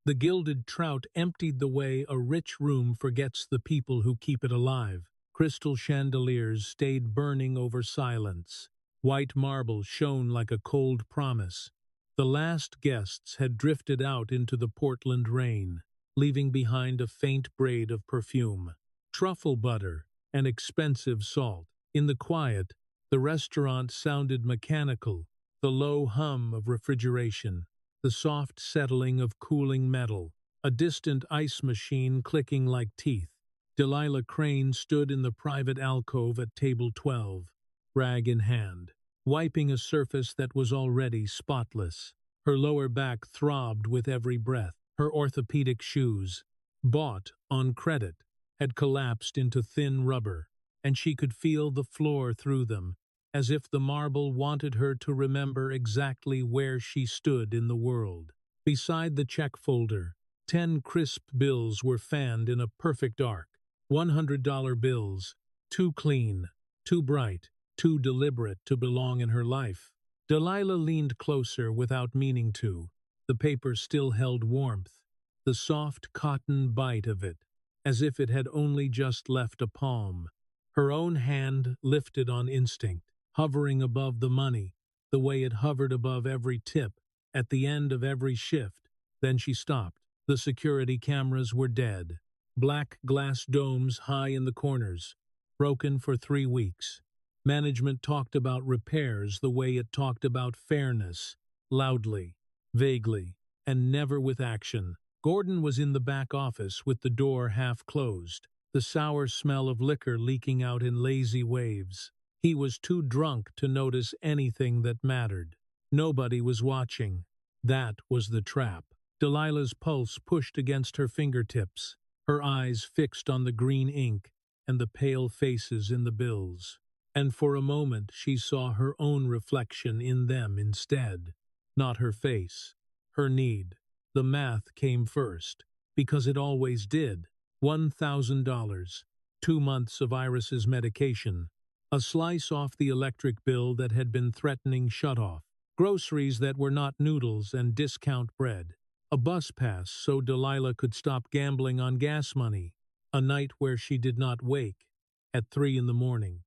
The gilded trout emptied the way a rich room forgets the people who keep it alive. Crystal chandeliers stayed burning over silence. White marble shone like a cold promise. The last guests had drifted out into the Portland rain, leaving behind a faint braid of perfume. Truffle butter and expensive salt. In the quiet, the restaurant sounded mechanical, the low hum of refrigeration, the soft settling of cooling metal, a distant ice machine clicking like teeth. Delilah Crane stood in the private alcove at table 12, rag in hand, wiping a surface that was already spotless. Her lower back throbbed with every breath. Her orthopedic shoes, bought on credit, had collapsed into thin rubber, and she could feel the floor through them, as if the marble wanted her to remember exactly where she stood in the world. Beside the check folder, 10 crisp bills were fanned in a perfect arc. $100 bills, too clean, too bright, too deliberate to belong in her life. Delilah leaned closer without meaning to. The paper still held warmth, the soft cotton bite of it, as if it had only just left a palm. Her own hand lifted on instinct, hovering above the money, the way it hovered above every tip, at the end of every shift. Then she stopped. The security cameras were dead. Black glass domes high in the corners, broken for 3 weeks. Management talked about repairs the way it talked about fairness, loudly, vaguely, and never with action. Gordon was in the back office with the door half closed, the sour smell of liquor leaking out in lazy waves. He was too drunk to notice anything that mattered. Nobody was watching. That was the trap. Delilah's pulse pushed against her fingertips, her eyes fixed on the green ink and the pale faces in the bills. And for a moment she saw her own reflection in them instead. Not her face, her need. The math came first, because it always did. $1,000, 2 months of Iris's medication, a slice off the electric bill that had been threatening shut-off, groceries that were not noodles and discount bread, a bus pass so Delilah could stop gambling on gas money, a night where she did not wake, at 3 in the morning.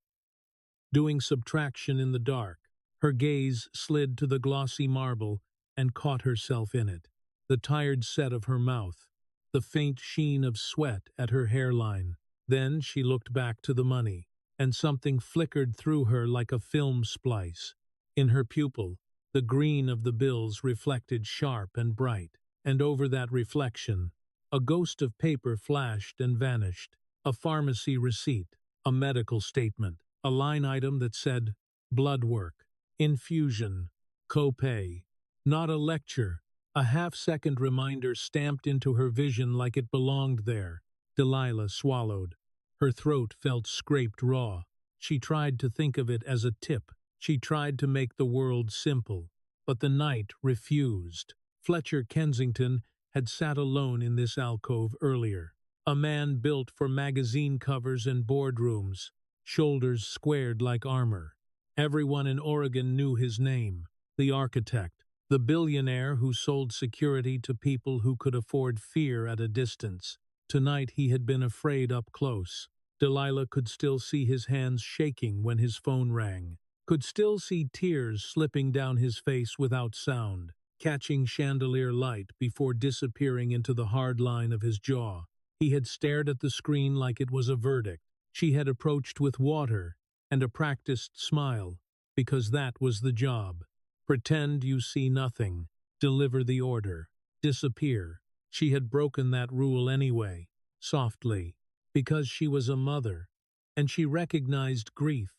Doing subtraction in the dark, her gaze slid to the glossy marble and caught herself in it. The tired set of her mouth, the faint sheen of sweat at her hairline. Then she looked back to the money, and something flickered through her like a film splice. In her pupil, the green of the bills reflected sharp and bright, and over that reflection, a ghost of paper flashed and vanished. A pharmacy receipt, a medical statement, a line item that said, blood work, infusion, copay. Not a lecture, a half-second reminder stamped into her vision like it belonged there. Delilah swallowed. Her throat felt scraped raw. She tried to think of it as a tip. She tried to make the world simple, but the night refused. Fletcher Kensington had sat alone in this alcove earlier, a man built for magazine covers and boardrooms, shoulders squared like armor. Everyone in Oregon knew his name, the architect, the billionaire who sold security to people who could afford fear at a distance. Tonight he had been afraid up close. Delilah could still see his hands shaking when his phone rang, could still see tears slipping down his face without sound, catching chandelier light before disappearing into the hard line of his jaw. He had stared at the screen like it was a verdict. She had approached with water and a practiced smile, because that was the job. Pretend you see nothing, deliver the order, disappear. She had broken that rule anyway, softly, because she was a mother, and she recognized grief,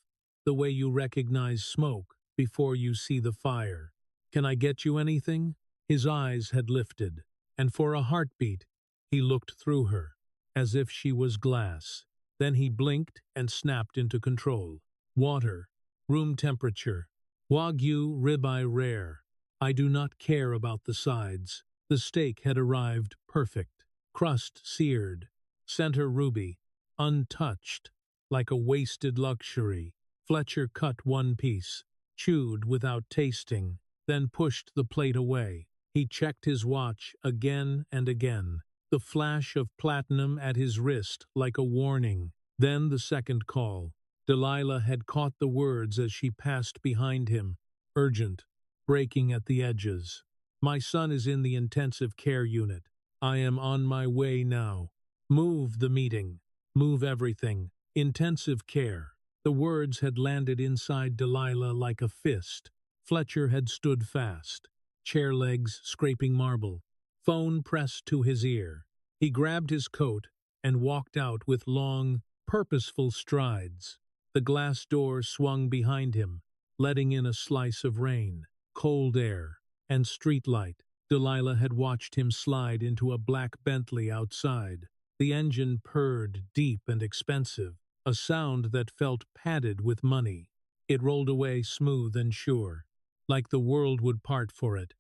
the way you recognize smoke before you see the fire. Can I get you anything? His eyes had lifted, and for a heartbeat, he looked through her, as if she was glass. Then he blinked and snapped into control. Water, room temperature, Wagyu ribeye rare. I do not care about the sides. The steak had arrived perfect, crust seared, center ruby, untouched, like a wasted luxury. Fletcher cut one piece, chewed without tasting, then pushed the plate away. He checked his watch again and again, the flash of platinum at his wrist like a warning. Then the second call. Delilah had caught the words as she passed behind him. Urgent, breaking at the edges. My son is in the intensive care unit. I am on my way now. Move the meeting. Move everything. Intensive care. The words had landed inside Delilah like a fist. Fletcher had stood fast, chair legs scraping marble, phone pressed to his ear. He grabbed his coat and walked out with long, purposeful strides. The glass door swung behind him, letting in a slice of rain, cold air, and streetlight. Delilah had watched him slide into a black Bentley outside. The engine purred deep and expensive, a sound that felt padded with money. It rolled away smooth and sure, like the world would part for it.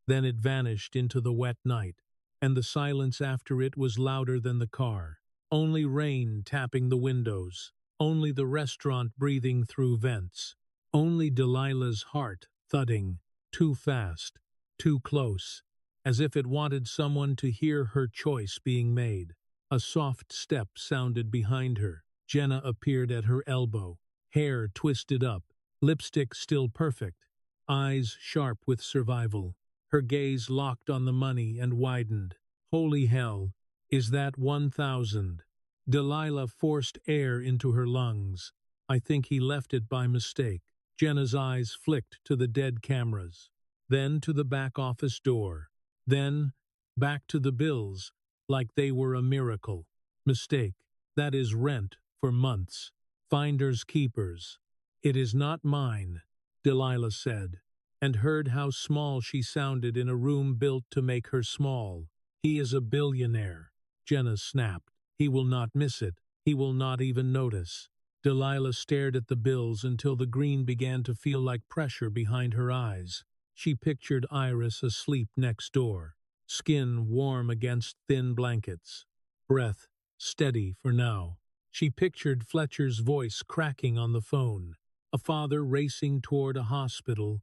Then it vanished into the wet night, and the silence after it was louder than the car. Only rain tapping the windows, only the restaurant breathing through vents, only Delilah's heart thudding, too fast, too close, as if it wanted someone to hear her choice being made. A soft step sounded behind her. Jenna appeared at her elbow, hair twisted up, lipstick still perfect, eyes sharp with survival. Her gaze locked on the money and widened. Holy hell, is that 1,000? Delilah forced air into her lungs. I think he left it by mistake. Jenna's eyes flicked to the dead cameras, then to the back office door, then back to the bills, like they were a miracle. Mistake. That is rent for months. Finders keepers. It is not mine, Delilah said, and heard how small she sounded in a room built to make her small. He is a billionaire, Jenna snapped. He will not miss it. He will not even notice. Delilah stared at the bills until the green began to feel like pressure behind her eyes. She pictured Iris asleep next door, skin warm against thin blankets, breath steady for now. She pictured Fletcher's voice cracking on the phone, a father racing toward a hospital,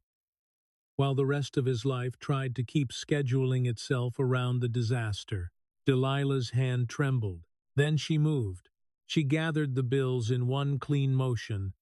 while the rest of his life tried to keep scheduling itself around the disaster. Delilah's hand trembled. Then she moved. She gathered the bills in one clean motion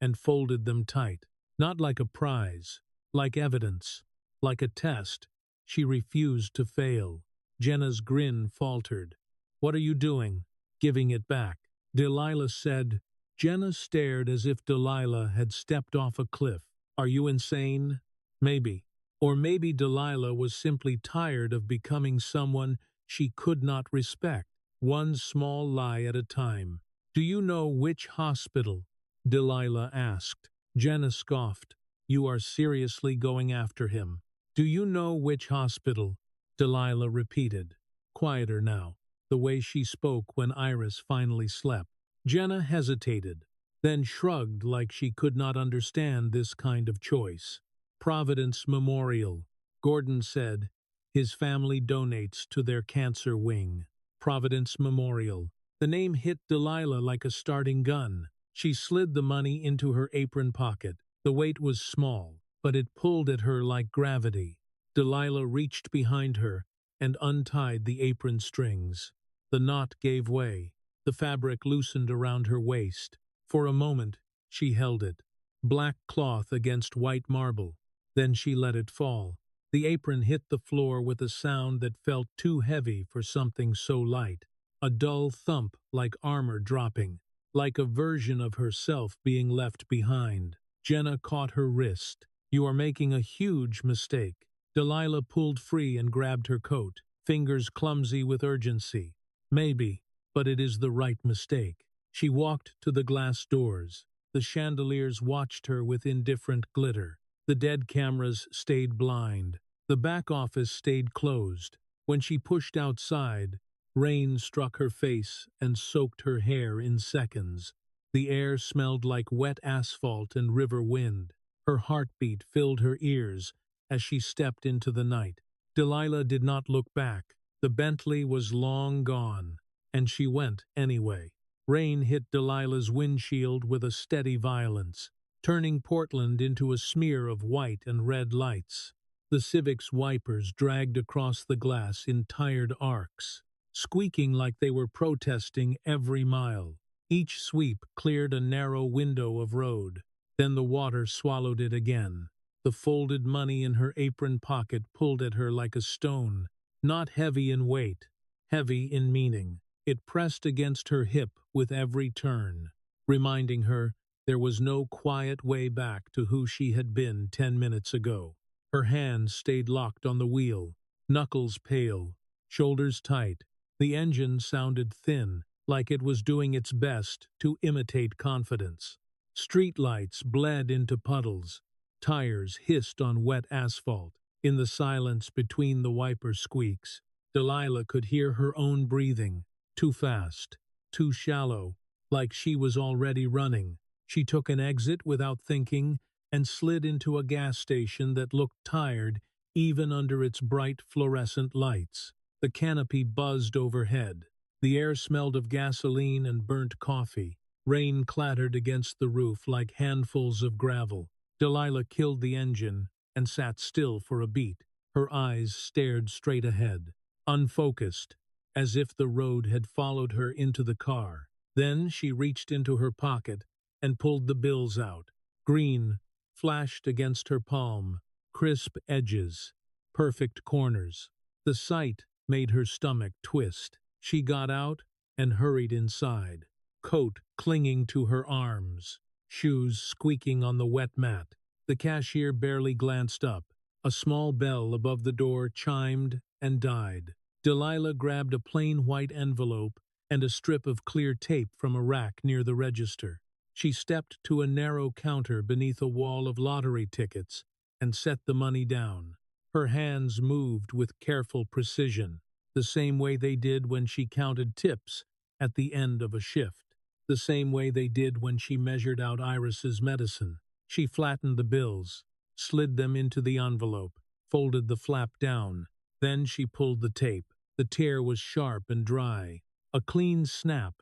and folded them tight, not like a prize, like evidence, like a test. She refused to fail. Jenna's grin faltered. What are you doing? Giving it back. Delilah said. Jenna stared as if Delilah had stepped off a cliff. Are you insane? Maybe. Or maybe Delilah was simply tired of becoming someone she could not respect, one small lie at a time. Do you know which hospital? Delilah asked. Jenna scoffed. You are seriously going after him. Do you know which hospital? Delilah repeated, quieter now, the way she spoke when Iris finally slept. Jenna hesitated, then shrugged like she could not understand this kind of choice. Providence Memorial, Gordon said. His family donates to their cancer wing. Providence Memorial. The name hit Delilah like a starting gun. She slid the money into her apron pocket. The weight was small, but it pulled at her like gravity. Delilah reached behind her and untied the apron strings. The knot gave way. The fabric loosened around her waist. For a moment, she held it. Black cloth against white marble. Then she let it fall. The apron hit the floor with a sound that felt too heavy for something so light. A dull thump like armor dropping, like a version of herself being left behind. Jenna caught her wrist. You are making a huge mistake. Delilah pulled free and grabbed her coat, fingers clumsy with urgency. Maybe, but it is the right mistake. She walked to the glass doors. The chandeliers watched her with indifferent glitter. The dead cameras stayed blind. The back office stayed closed. When she pushed outside, rain struck her face and soaked her hair in seconds. The air smelled like wet asphalt and river wind. Her heartbeat filled her ears as she stepped into the night. Delilah did not look back. The Bentley was long gone, and she went anyway. Rain hit Delilah's windshield with a steady violence, turning Portland into a smear of white and red lights. The Civic's wipers dragged across the glass in tired arcs, squeaking like they were protesting every mile. Each sweep cleared a narrow window of road. Then the water swallowed it again. The folded money in her apron pocket pulled at her like a stone, not heavy in weight, heavy in meaning. It pressed against her hip with every turn, reminding her there was no quiet way back to who she had been 10 minutes ago. Her hands stayed locked on the wheel, knuckles pale, shoulders tight. The engine sounded thin, like it was doing its best to imitate confidence. Streetlights bled into puddles. Tires hissed on wet asphalt. In the silence between the wiper squeaks, Delilah could hear her own breathing, too fast, too shallow, like she was already running. She took an exit without thinking and slid into a gas station that looked tired even under its bright fluorescent lights. The canopy buzzed overhead. The air smelled of gasoline and burnt coffee. Rain clattered against the roof like handfuls of gravel. Delilah killed the engine and sat still for a beat. Her eyes stared straight ahead, unfocused, as if the road had followed her into the car. Then she reached into her pocket and pulled the bills out. Green flashed against her palm, crisp edges, perfect corners. The sight made her stomach twist. She got out and hurried inside, coat clinging to her arms, shoes squeaking on the wet mat. The cashier barely glanced up. A small bell above the door chimed and died. Delilah grabbed a plain white envelope and a strip of clear tape from a rack near the register. She stepped to a narrow counter beneath a wall of lottery tickets and set the money down. Her hands moved with careful precision, the same way they did when she counted tips at the end of a shift, the same way they did when she measured out Iris's medicine. She flattened the bills, slid them into the envelope, folded the flap down. Then she pulled the tape. The tear was sharp and dry, a clean snap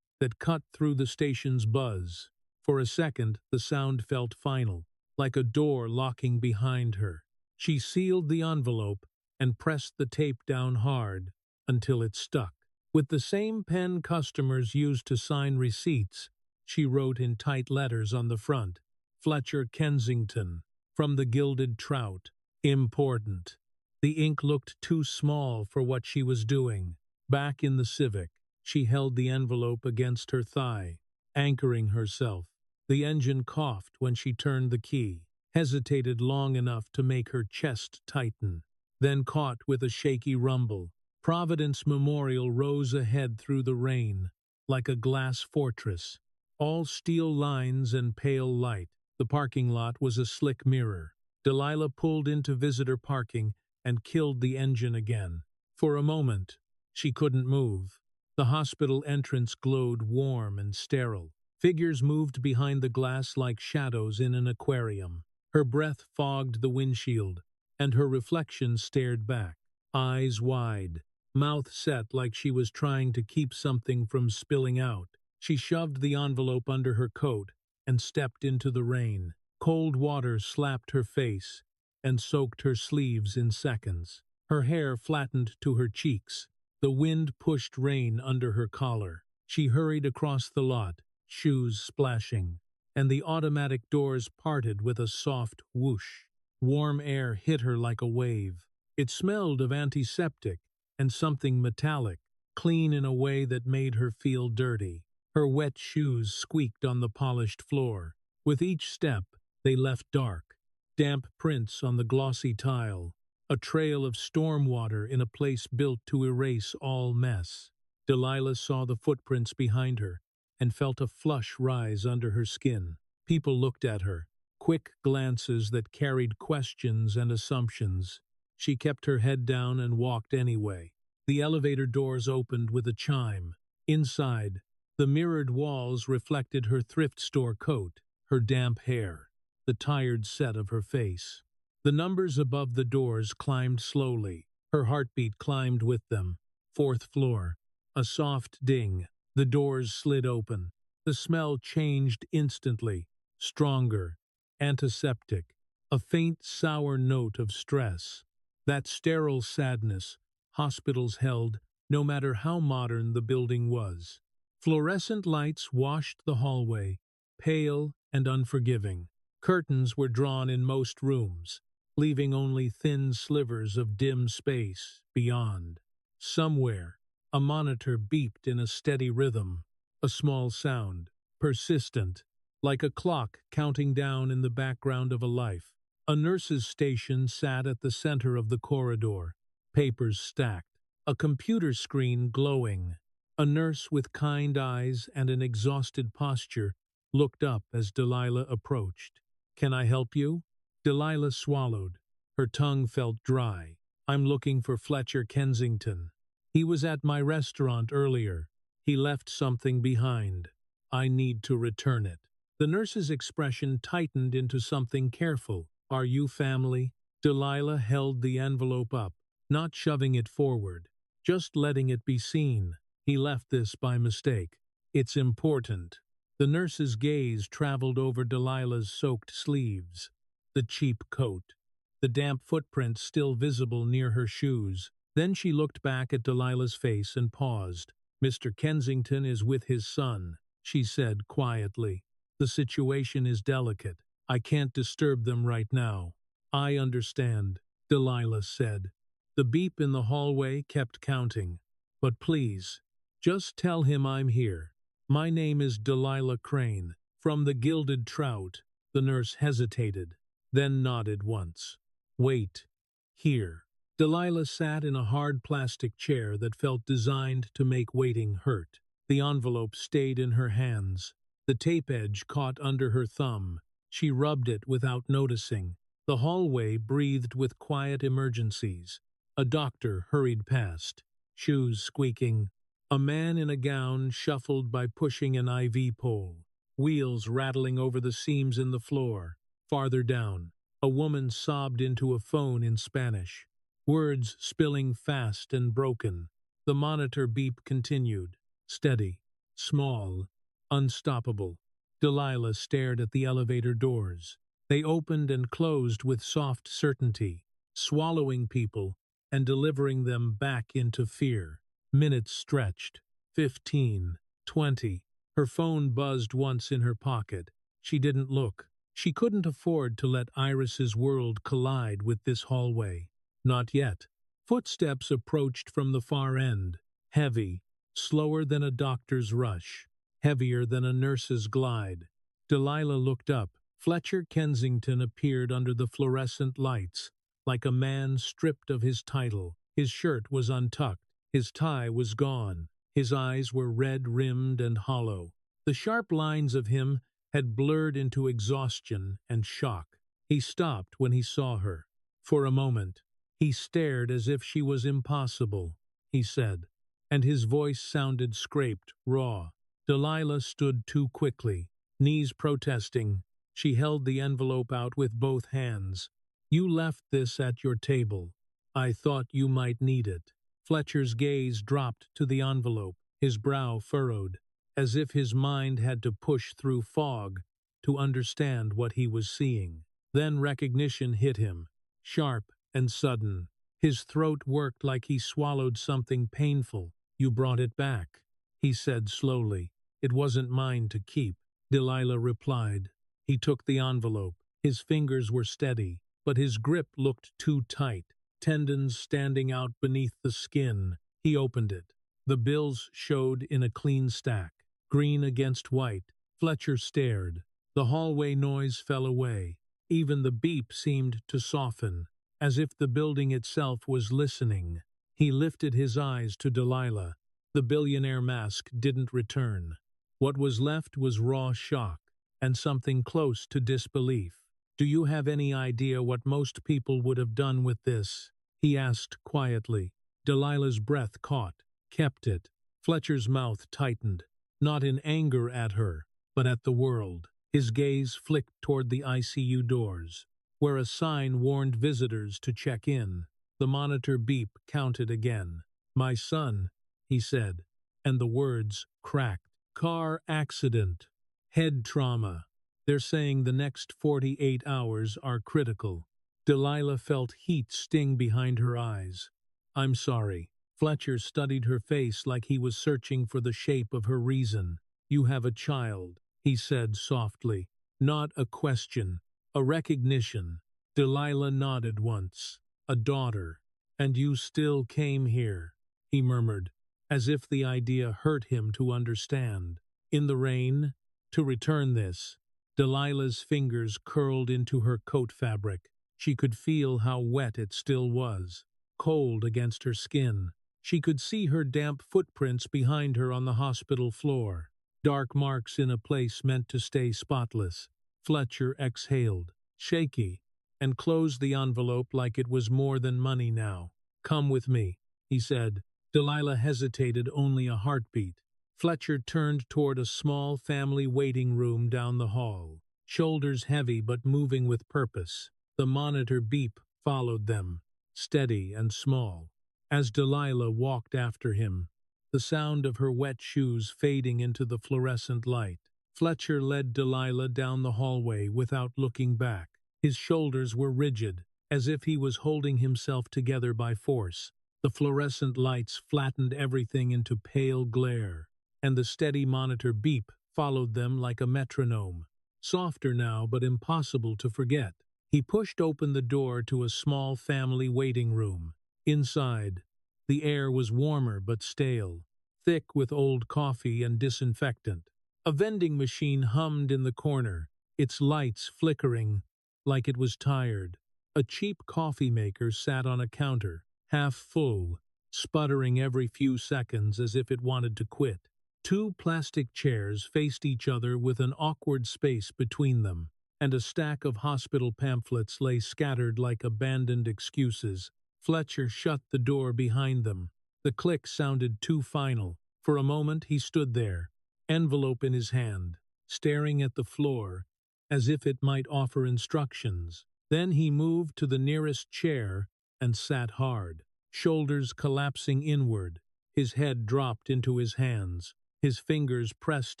that cut through the station's buzz. For a second, the sound felt final, like a door locking behind her. She sealed the envelope and pressed the tape down hard until it stuck. With the same pen customers used to sign receipts, she wrote in tight letters on the front, "Fletcher Kensington, from the Gilded Trout. Important." The ink looked too small for what she was doing. Back in the Civic, she held the envelope against her thigh, anchoring herself. The engine coughed when she turned the key, hesitated long enough to make her chest tighten, then caught with a shaky rumble. Providence Memorial rose ahead through the rain, like a glass fortress, all steel lines and pale light. The parking lot was a slick mirror. Delilah pulled into visitor parking and killed the engine again. For a moment, she couldn't move. The hospital entrance glowed warm and sterile. Figures moved behind the glass like shadows in an aquarium. Her breath fogged the windshield, and her reflection stared back, eyes wide, mouth set like she was trying to keep something from spilling out. She shoved the envelope under her coat and stepped into the rain. Cold water slapped her face and soaked her sleeves in seconds. Her hair flattened to her cheeks. The wind pushed rain under her collar. She hurried across the lot, shoes splashing, and the automatic doors parted with a soft whoosh. Warm air hit her like a wave. It smelled of antiseptic and something metallic, clean in a way that made her feel dirty. Her wet shoes squeaked on the polished floor. With each step, they left dark, damp prints on the glossy tile, a trail of storm water in a place built to erase all mess. Delilah saw the footprints behind her and felt a flush rise under her skin. People looked at her, quick glances that carried questions and assumptions. She kept her head down and walked anyway. The elevator doors opened with a chime. Inside, the mirrored walls reflected her thrift store coat, her damp hair, the tired set of her face. The numbers above the doors climbed slowly. Her heartbeat climbed with them. 4th floor. A soft ding. The doors slid open. The smell changed instantly. Stronger. Antiseptic. a faint sour note of stress. That sterile sadness hospitals held, no matter how modern the building was. Fluorescent lights washed the hallway, pale and unforgiving. Curtains were drawn in most rooms, leaving only thin slivers of dim space beyond. Somewhere, a monitor beeped in a steady rhythm, a small sound, persistent, like a clock counting down in the background of a life. A nurse's station sat at the center of the corridor, papers stacked, a computer screen glowing. A nurse with kind eyes and an exhausted posture looked up as Delilah approached. "Can I help you?" Delilah swallowed. Her tongue felt dry. "I'm looking for Fletcher Kensington. He was at my restaurant earlier. He left something behind. I need to return it." The nurse's expression tightened into something careful. "Are you family?" Delilah held the envelope up, not shoving it forward, just letting it be seen. "He left this by mistake. It's important." The nurse's gaze traveled over Delilah's soaked sleeves, the cheap coat, the damp footprints still visible near her shoes. Then she looked back at Delilah's face and paused. "Mr. Kensington is with his son," she said quietly. "The situation is delicate. I can't disturb them right now." "I understand," Delilah said. The beep in the hallway kept counting. "But please, just tell him I'm here. My name is Delilah Crane, from the Gilded Trout." The nurse hesitated, then nodded once. "Wait. Here." Delilah sat in a hard plastic chair that felt designed to make waiting hurt. The envelope stayed in her hands. The tape edge caught under her thumb. She rubbed it without noticing. The hallway breathed with quiet emergencies. A doctor hurried past, shoes squeaking. A man in a gown shuffled by pushing an IV pole, wheels rattling over the seams in the floor. Farther down, a woman sobbed into a phone in Spanish, words spilling fast and broken. The monitor beep continued, steady, small, unstoppable. Delilah stared at the elevator doors. They opened and closed with soft certainty, swallowing people and delivering them back into fear. Minutes stretched. 15, 20. Her phone buzzed once in her pocket. She didn't look. She couldn't afford to let Iris's world collide with this hallway. Not yet. Footsteps approached from the far end, heavy, slower than a doctor's rush, heavier than a nurse's glide. Delilah looked up. Fletcher Kensington appeared under the fluorescent lights, like a man stripped of his title. His shirt was untucked. His tie was gone. His eyes were red-rimmed and hollow. The sharp lines of him had blurred into exhaustion and shock. He stopped when he saw her. For a moment, he stared as if she was impossible, he said, and his voice sounded scraped, raw. Delilah stood too quickly, knees protesting. She held the envelope out with both hands. "You left this at your table. I thought you might need it." Fletcher's gaze dropped to the envelope, his brow furrowed, as if his mind had to push through fog to understand what he was seeing. Then recognition hit him, sharp and sudden. His throat worked like he swallowed something painful. "You brought it back," he said slowly. "It wasn't mine to keep," Delilah replied. He took the envelope. His fingers were steady, but his grip looked too tight, tendons standing out beneath the skin. He opened it. The bills showed in a clean stack, green against white. Fletcher stared. The hallway noise fell away. Even the beep seemed to soften, as if the building itself was listening. He lifted his eyes to Delilah. The billionaire mask didn't return. What was left was raw shock, and something close to disbelief. "Do you have any idea what most people would have done with this?" he asked quietly. Delilah's breath caught, kept it. Fletcher's mouth tightened, not in anger at her, but at the world. His gaze flicked toward the ICU doors, where a sign warned visitors to check in. The monitor beep counted again. "My son," he said, and the words cracked. "Car accident. Head trauma. They're saying the next 48 hours are critical. Delilah felt heat sting behind her eyes. I'm sorry. Fletcher studied her face like he was searching for the shape of her reason. You have a child, he said softly. Not a question, a recognition. Delilah nodded once. A daughter. And you still came here, he murmured, as if the idea hurt him to understand. In the rain? To return this. Delilah's fingers curled into her coat fabric. She could feel how wet it still was, cold against her skin. She could see her damp footprints behind her on the hospital floor, dark marks in a place meant to stay spotless. Fletcher exhaled, shaky, and closed the envelope like it was more than money now. Come with me, he said. Delilah hesitated only a heartbeat. Fletcher turned toward a small family waiting room down the hall, shoulders heavy but moving with purpose. The monitor beep followed them, steady and small. As Delilah walked after him, the sound of her wet shoes fading into the fluorescent light, Fletcher led Delilah down the hallway without looking back. His shoulders were rigid, as if he was holding himself together by force. The fluorescent lights flattened everything into pale glare, and the steady monitor beep followed them like a metronome. Softer now, but impossible to forget. He pushed open the door to a small family waiting room. Inside, the air was warmer but stale, thick with old coffee and disinfectant. A vending machine hummed in the corner, its lights flickering like it was tired. A cheap coffee maker sat on a counter, half full, sputtering every few seconds as if it wanted to quit. Two plastic chairs faced each other with an awkward space between them, and a stack of hospital pamphlets lay scattered like abandoned excuses. Fletcher shut the door behind them. The click sounded too final. For a moment he stood there, envelope in his hand, staring at the floor, as if it might offer instructions. Then he moved to the nearest chair and sat hard, shoulders collapsing inward. His head dropped into his hands, his fingers pressed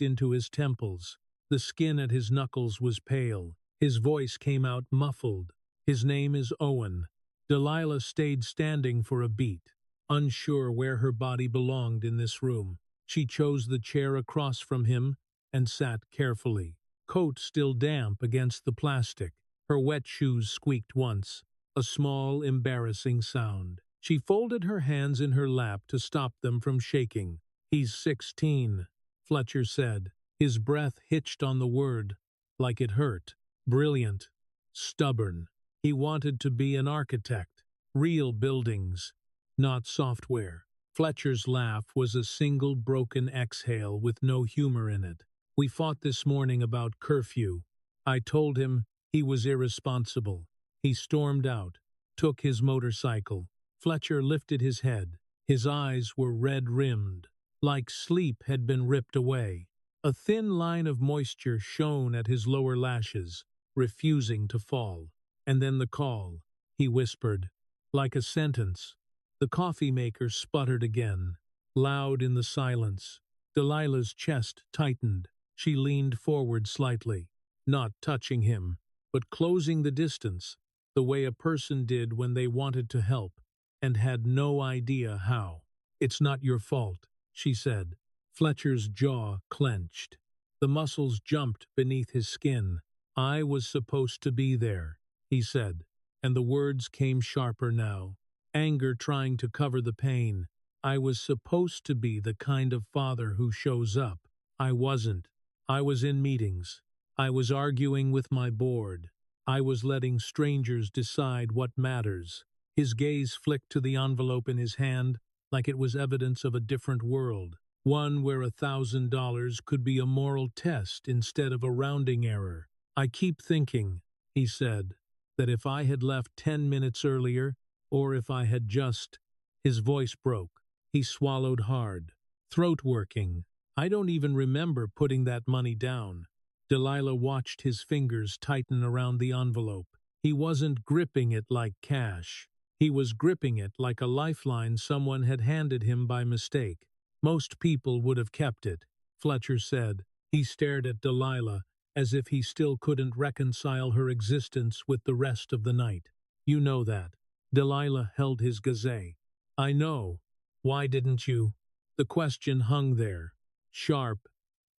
into his temples. The skin at his knuckles was pale. His voice came out muffled. His name is Owen. Delilah stayed standing for a beat, unsure where her body belonged in this room. She chose the chair across from him and sat carefully, coat still damp against the plastic. Her wet shoes squeaked once, a small, embarrassing sound. She folded her hands in her lap to stop them from shaking. He's 16, Fletcher said. His breath hitched on the word, like it hurt. Brilliant. Stubborn. He wanted to be an architect. Real buildings, not software. Fletcher's laugh was a single broken exhale with no humor in it. We fought this morning about curfew. I told him he was irresponsible. He stormed out, took his motorcycle. Fletcher lifted his head. His eyes were red-rimmed, like sleep had been ripped away. A thin line of moisture shone at his lower lashes, refusing to fall. And then the call, he whispered, like a sentence. The coffee maker sputtered again, loud in the silence. Delilah's chest tightened. She leaned forward slightly, not touching him, but closing the distance, the way a person did when they wanted to help and had no idea how. It's not your fault, she said. Fletcher's jaw clenched. The muscles jumped beneath his skin. I was supposed to be there, he said, and the words came sharper now, anger trying to cover the pain. I was supposed to be the kind of father who shows up. I wasn't. I was in meetings. I was arguing with my board. I was letting strangers decide what matters. His gaze flicked to the envelope in his hand like it was evidence of a different world, one where $1,000 could be a moral test instead of a rounding error. I keep thinking, he said, that if I had left 10 minutes earlier, or if I had just... His voice broke. He swallowed hard, throat working. I don't even remember putting that money down. Delilah watched his fingers tighten around the envelope. He wasn't gripping it like cash. He was gripping it like a lifeline someone had handed him by mistake. Most people would have kept it, Fletcher said. He stared at Delilah, as if he still couldn't reconcile her existence with the rest of the night. You know that. Delilah held his gazette. I know. Why didn't you? The question hung there, sharp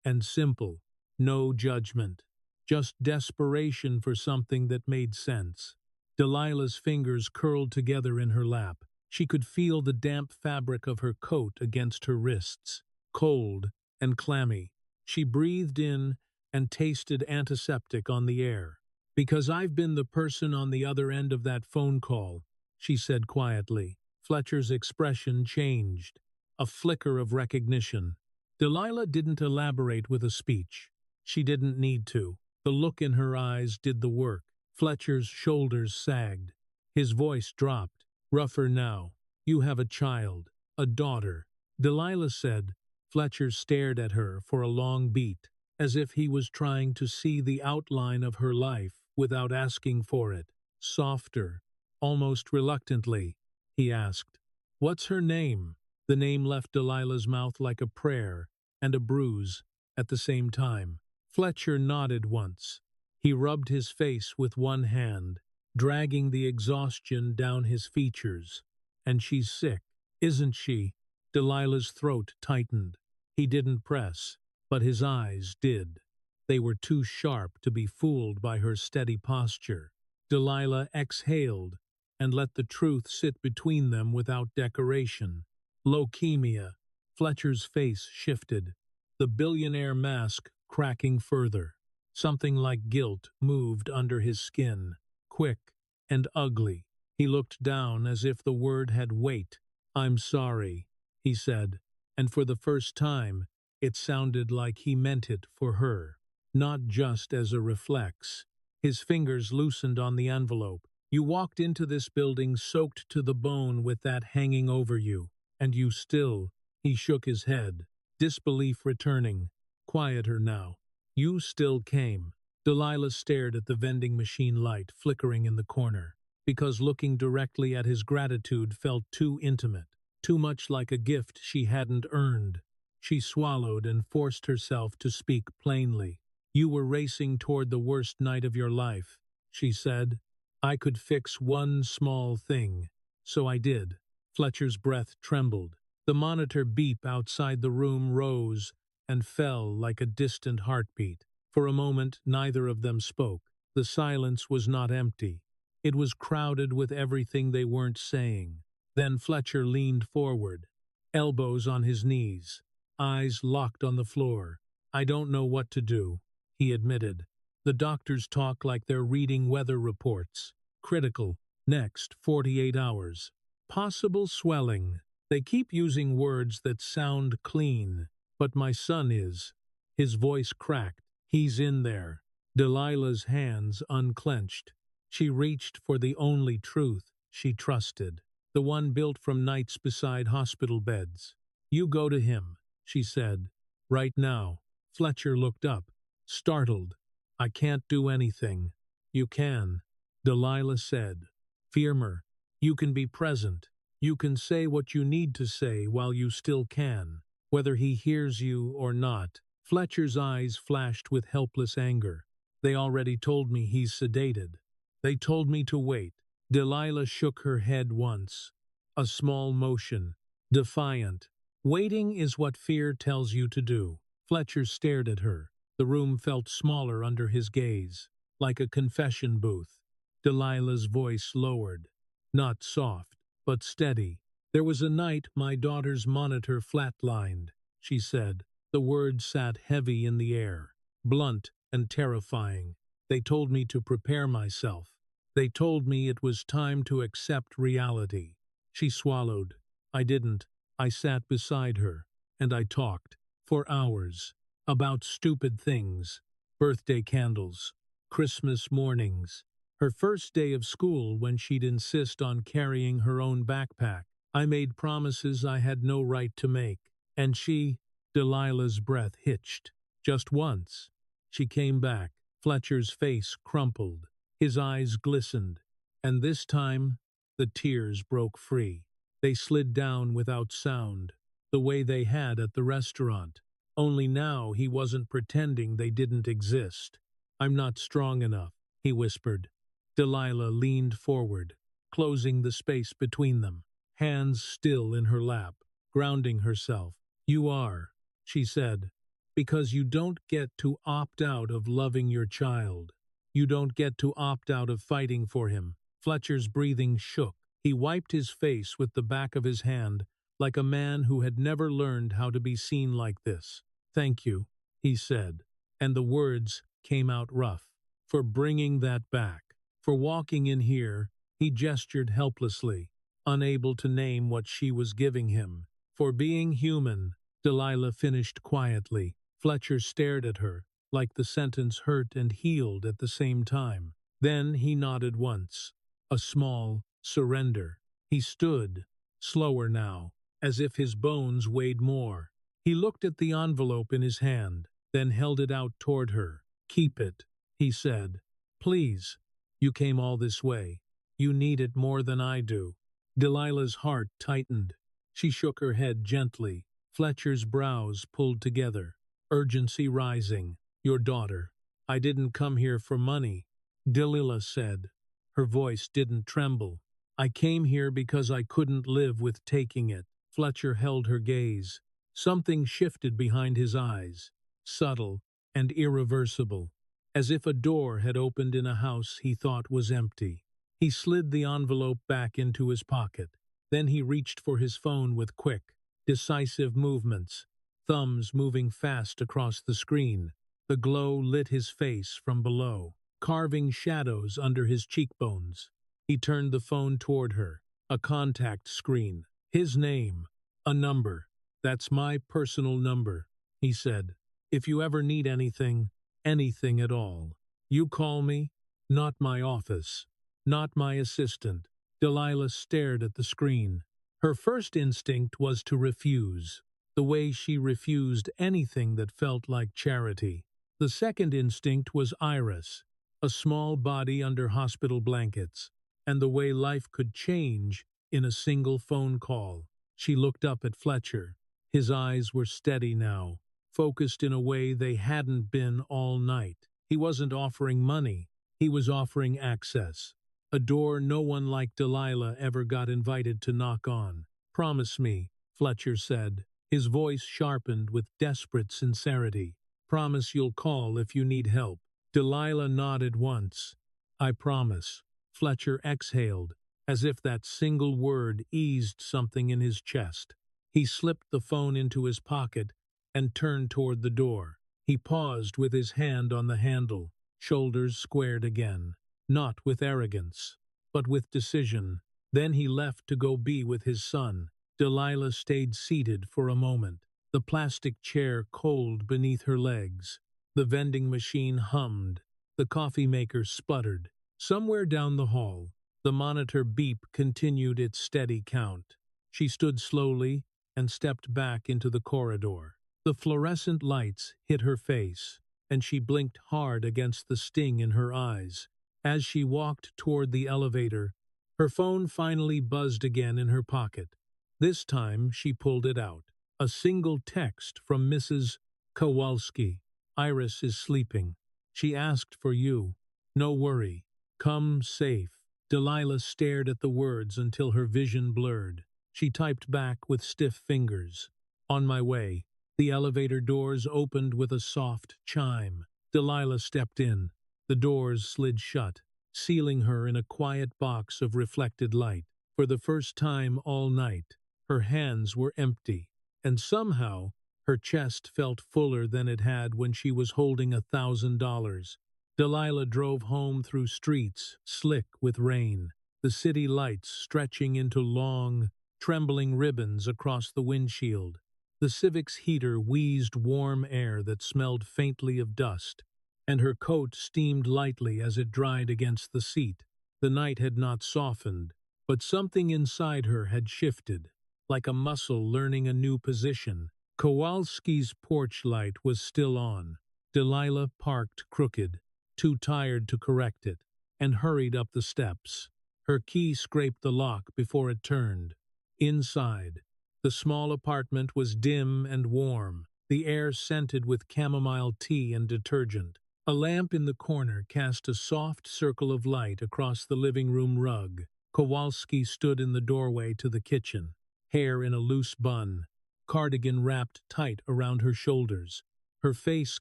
and simple, no judgment, just desperation for something that made sense. Delilah's fingers curled together in her lap. She could feel the damp fabric of her coat against her wrists, cold and clammy. She breathed in and tasted antiseptic on the air. Because I've been the person on the other end of that phone call, she said quietly. Fletcher's expression changed, a flicker of recognition. Delilah didn't elaborate with a speech. She didn't need to. The look in her eyes did the work. Fletcher's shoulders sagged. His voice dropped. Rougher now. You have a child, a daughter. Delilah said. Fletcher stared at her for a long beat, as if he was trying to see the outline of her life without asking for it. Softer, almost reluctantly, he asked, "What's her name?" The name left Delilah's mouth like a prayer and a bruise at the same time. Fletcher nodded once. He rubbed his face with one hand, dragging the exhaustion down his features. And she's sick, isn't she? Delilah's throat tightened. He didn't press, but his eyes did. They were too sharp to be fooled by her steady posture. Delilah exhaled and let the truth sit between them without decoration. Leukemia. Fletcher's face shifted, the billionaire mask cracking further. Something like guilt moved under his skin, quick and ugly. He looked down as if the word had weight. "I'm sorry," he said, and for the first time, it sounded like he meant it for her, not just as a reflex. His fingers loosened on the envelope. "You walked into this building soaked to the bone with that hanging over you, and you still—" He shook his head, disbelief returning. "Quieter now. You still came." Delilah stared at the vending machine light flickering in the corner, because looking directly at his gratitude felt too intimate, too much like a gift she hadn't earned. She swallowed and forced herself to speak plainly. "You were racing toward the worst night of your life," she said. "I could fix one small thing, so I did." Fletcher's breath trembled. The monitor beep outside the room rose and fell like a distant heartbeat. For a moment, neither of them spoke. The silence was not empty. It was crowded with everything they weren't saying. Then Fletcher leaned forward, elbows on his knees, eyes locked on the floor. "I don't know what to do," he admitted. "The doctors talk like they're reading weather reports. Critical. Next 48 hours. Possible swelling. They keep using words that sound clean. But my son is." His voice cracked. "He's in there." Delilah's hands unclenched. She reached for the only truth she trusted, the one built from nights beside hospital beds. "You go to him," she said. "Right now." Fletcher looked up, startled. "I can't do anything." "You can," Delilah said. "Firmer. You can be present. You can say what you need to say while you still can, whether he hears you or not." Fletcher's eyes flashed with helpless anger. "They already told me he's sedated. They told me to wait." Delilah shook her head once, a small motion, defiant. "Waiting is what fear tells you to do." Fletcher stared at her. The room felt smaller under his gaze, like a confession booth. Delilah's voice lowered, not soft, but steady. "There was a night my daughter's monitor flatlined," she said. The words sat heavy in the air, blunt and terrifying. "They told me to prepare myself. They told me it was time to accept reality." She swallowed. "I didn't. I sat beside her, and I talked, for hours, about stupid things, birthday candles, Christmas mornings, her first day of school when she'd insist on carrying her own backpack. I made promises I had no right to make, and she—" Delilah's breath hitched. "Just once." She came back. Fletcher's face crumpled. His eyes glistened. And this time, the tears broke free. They slid down without sound, the way they had at the restaurant. Only now he wasn't pretending they didn't exist. I'm not strong enough, he whispered. Delilah leaned forward, closing the space between them, hands still in her lap, grounding herself. You are, she said, because you don't get to opt out of loving your child. You don't get to opt out of fighting for him. Fletcher's breathing shook. He wiped his face with the back of his hand, like a man who had never learned how to be seen like this. Thank you, he said, and the words came out rough. For bringing that back. For walking in here, he gestured helplessly, unable to name what she was giving him. For being human, Delilah finished quietly. Fletcher stared at her, like the sentence hurt and healed at the same time. Then he nodded once. A small surrender. He stood, slower now, as if his bones weighed more. He looked at the envelope in his hand, then held it out toward her. Keep it, he said. Please. You came all this way. You need it more than I do. Delilah's heart tightened. She shook her head gently. Fletcher's brows pulled together, urgency rising. Your daughter. I didn't come here for money, Delilah said. Her voice didn't tremble. I came here because I couldn't live with taking it. Fletcher held her gaze. Something shifted behind his eyes, subtle and irreversible, as if a door had opened in a house he thought was empty. He slid the envelope back into his pocket. Then he reached for his phone with quick, decisive movements, thumbs moving fast across the screen. The glow lit his face from below, carving shadows under his cheekbones. He turned the phone toward her, a contact screen. His name, a number. That's my personal number, he said. If you ever need anything, anything at all, you call me. Not my office, not my assistant. Delilah stared at the screen. Her first instinct was to refuse, the way she refused anything that felt like charity. The second instinct was Iris, a small body under hospital blankets, and the way life could change in a single phone call. She looked up at Fletcher. His eyes were steady now, focused in a way they hadn't been all night. He wasn't offering money. He was offering access. A door no one like Delilah ever got invited to knock on. Promise me, Fletcher said, his voice sharpened with desperate sincerity. Promise you'll call if you need help. Delilah nodded once. I promise. Fletcher exhaled, as if that single word eased something in his chest. He slipped the phone into his pocket and turned toward the door. He paused with his hand on the handle, shoulders squared again, not with arrogance, but with decision. Then he left to go be with his son. Delilah stayed seated for a moment, the plastic chair cold beneath her legs. The vending machine hummed. The coffee maker sputtered. Somewhere down the hall, the monitor beep continued its steady count. She stood slowly and stepped back into the corridor. The fluorescent lights hit her face, and she blinked hard against the sting in her eyes. As she walked toward the elevator, her phone finally buzzed again in her pocket. This time she pulled it out. A single text from Mrs. Kowalski. Iris is sleeping. She asked for you. No worry. Come safe. Delilah stared at the words until her vision blurred. She typed back with stiff fingers. On my way. The elevator doors opened with a soft chime. Delilah stepped in. The doors slid shut, sealing her in a quiet box of reflected light. For the first time all night, her hands were empty, and somehow her chest felt fuller than it had when she was holding $1,000. Delilah drove home through streets slick with rain, the city lights stretching into long, trembling ribbons across the windshield. The Civic's heater wheezed warm air that smelled faintly of dust, and her coat steamed lightly as it dried against the seat. The night had not softened, but something inside her had shifted, like a muscle learning a new position. Kowalski's porch light was still on. Delilah parked crooked, too tired to correct it, and hurried up the steps. Her key scraped the lock before it turned. Inside, the small apartment was dim and warm, the air scented with chamomile tea and detergent. A lamp in the corner cast a soft circle of light across the living room rug. Kowalski stood in the doorway to the kitchen, hair in a loose bun, cardigan wrapped tight around her shoulders. Her face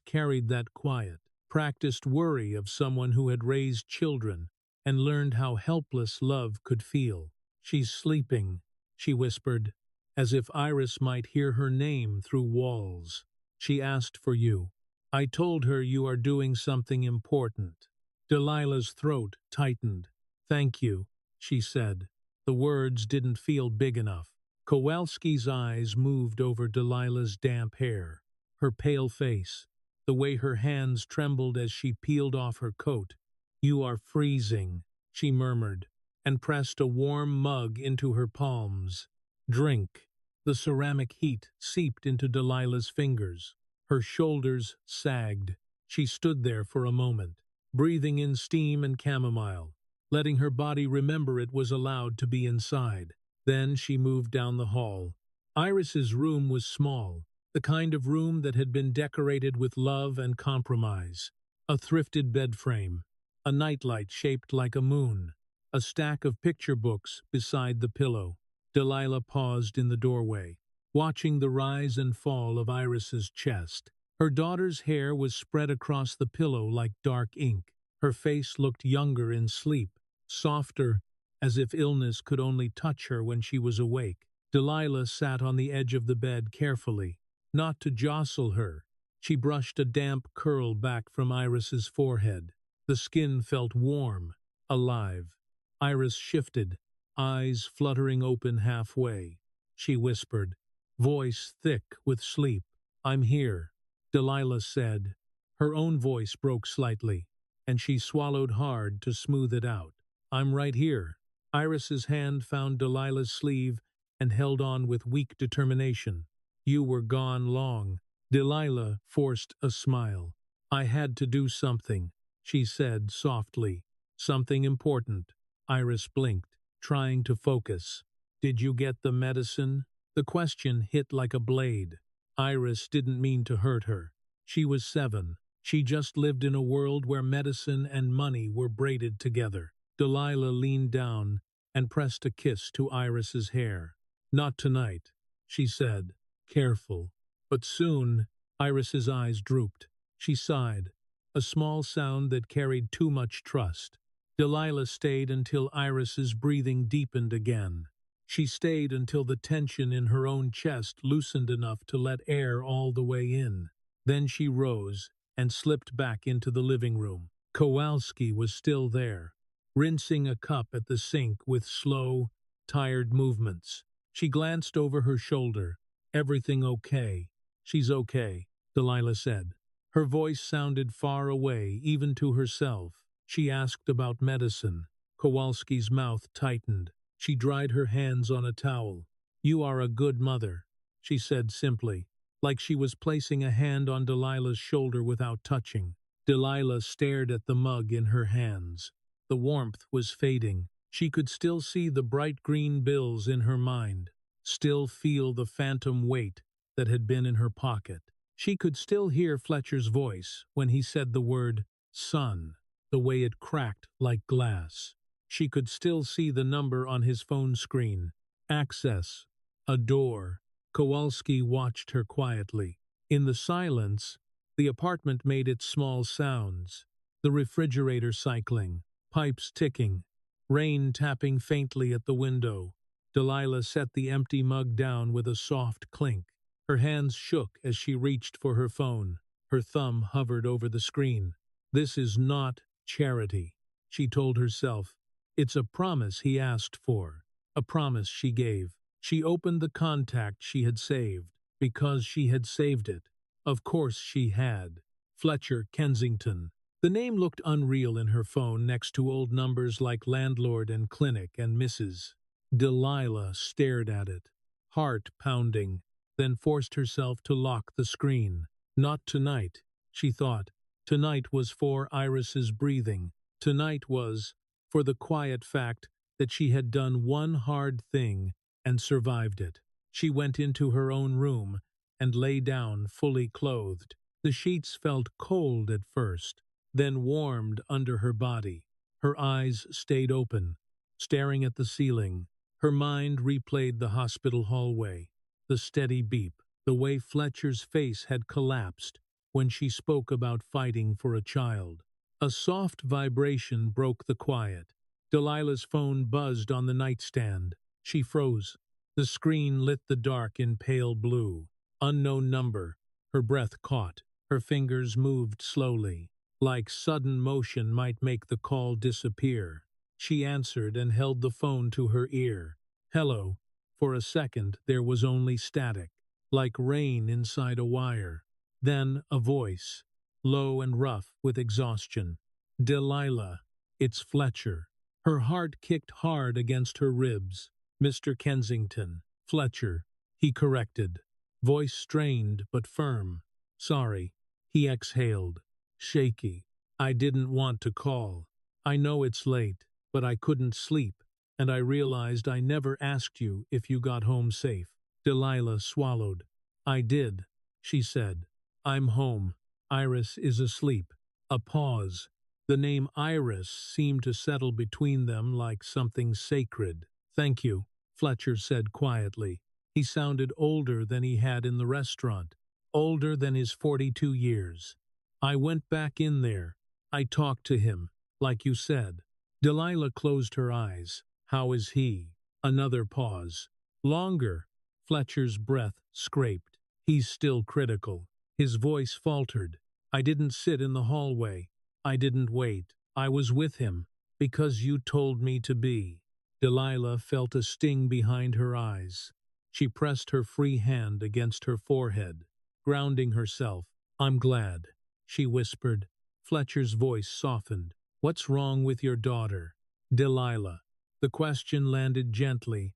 carried that quiet, practiced worry of someone who had raised children and learned how helpless love could feel. "She's sleeping," she whispered, as if Iris might hear her name through walls. "She asked for you. I told her you are doing something important." Delilah's throat tightened. "Thank you," she said. The words didn't feel big enough. Kowalski's eyes moved over Delilah's damp hair, her pale face, the way her hands trembled as she peeled off her coat. "You are freezing," she murmured, and pressed a warm mug into her palms. "Drink." The ceramic heat seeped into Delilah's fingers. Her shoulders sagged. She stood there for a moment, breathing in steam and chamomile, letting her body remember it was allowed to be inside. Then she moved down the hall. Iris's room was small, the kind of room that had been decorated with love and compromise. A thrifted bed frame, a nightlight shaped like a moon, a stack of picture books beside the pillow. Delilah paused in the doorway, watching the rise and fall of Iris's chest. Her daughter's hair was spread across the pillow like dark ink. Her face looked younger in sleep, softer, as if illness could only touch her when she was awake. Delilah sat on the edge of the bed carefully, not to jostle her. She brushed a damp curl back from Iris's forehead. The skin felt warm, alive. Iris shifted, eyes fluttering open halfway. She whispered, voice thick with sleep. "I'm here," Delilah said. Her own voice broke slightly, and she swallowed hard to smooth it out. "I'm right here." Iris's hand found Delilah's sleeve and held on with weak determination. "You were gone long." Delilah forced a smile. "I had to do something," she said softly. "Something important." Iris blinked, trying to focus. "Did you get the medicine?" The question hit like a blade. Iris didn't mean to hurt her. She was 7. She just lived in a world where medicine and money were braided together. Delilah leaned down and pressed a kiss to Iris's hair. "Not tonight," she said, careful. But soon, Iris's eyes drooped. She sighed, a small sound that carried too much trust. Delilah stayed until Iris's breathing deepened again. She stayed until the tension in her own chest loosened enough to let air all the way in. Then she rose and slipped back into the living room. Kowalski was still there, rinsing a cup at the sink with slow, tired movements. She glanced over her shoulder. "Everything okay?" "She's okay," Delilah said. Her voice sounded far away, even to herself. She asked about medicine. Kowalski's mouth tightened. She dried her hands on a towel. "You are a good mother," she said simply, like she was placing a hand on Delilah's shoulder without touching. Delilah stared at the mug in her hands. The warmth was fading. She could still see the bright green bills in her mind, still feel the phantom weight that had been in her pocket. She could still hear Fletcher's voice when he said the word son, the way it cracked like glass. She could still see the number on his phone screen. Access. A door. Kowalski watched her quietly. In the silence, the apartment made its small sounds. The refrigerator cycling, pipes ticking, rain tapping faintly at the window. Delilah set the empty mug down with a soft clink. Her hands shook as she reached for her phone. Her thumb hovered over the screen. "This is not charity," she told herself. "It's a promise he asked for, a promise she gave." She opened the contact she had saved, because she had saved it. Of course she had. Fletcher Kensington. The name looked unreal in her phone next to old numbers like landlord and clinic and Mrs. Delilah stared at it, heart pounding, then forced herself to lock the screen. Not tonight, she thought. Tonight was for Iris's breathing. Tonight was for the quiet fact that she had done one hard thing and survived it. She went into her own room and lay down fully clothed. The sheets felt cold at first, then warmed under her body. Her eyes stayed open, staring at the ceiling. Her mind replayed the hospital hallway, the steady beep, the way Fletcher's face had collapsed when she spoke about fighting for a child. A soft vibration broke the quiet. Delilah's phone buzzed on the nightstand. She froze. The screen lit the dark in pale blue. Unknown number. Her breath caught. Her fingers moved slowly, like sudden motion might make the call disappear. She answered and held the phone to her ear. Hello. For a second there was only static, like rain inside a wire. Then a voice, low and rough with exhaustion. Delilah. It's Fletcher. Her heart kicked hard against her ribs. Mr. Kensington. Fletcher. He corrected. Voice strained but firm. Sorry. He exhaled. Shaky. I didn't want to call. I know it's late, but I couldn't sleep, and I realized I never asked you if you got home safe. Delilah swallowed. I did, she said. I'm home. Iris is asleep. A pause. The name Iris seemed to settle between them like something sacred. Thank you, Fletcher said quietly. He sounded older than he had in the restaurant, older than his 42 years. I went back in there. I talked to him, like you said. Delilah closed her eyes. How is he? Another pause. Longer. Fletcher's breath scraped. He's still critical. His voice faltered. I didn't sit in the hallway. I didn't wait. I was with him, because you told me to be. Delilah felt a sting behind her eyes. She pressed her free hand against her forehead, grounding herself. I'm glad, she whispered. Fletcher's voice softened. What's wrong with your daughter? Delilah. The question landed gently,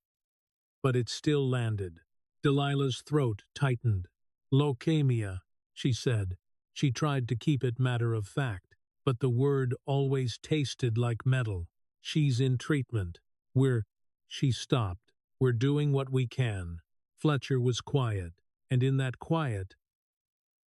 but it still landed. Delilah's throat tightened. Leukemia, she said. She tried to keep it matter of fact, but the word always tasted like metal. She's in treatment. She stopped. We're doing what we can. Fletcher was quiet, and in that quiet,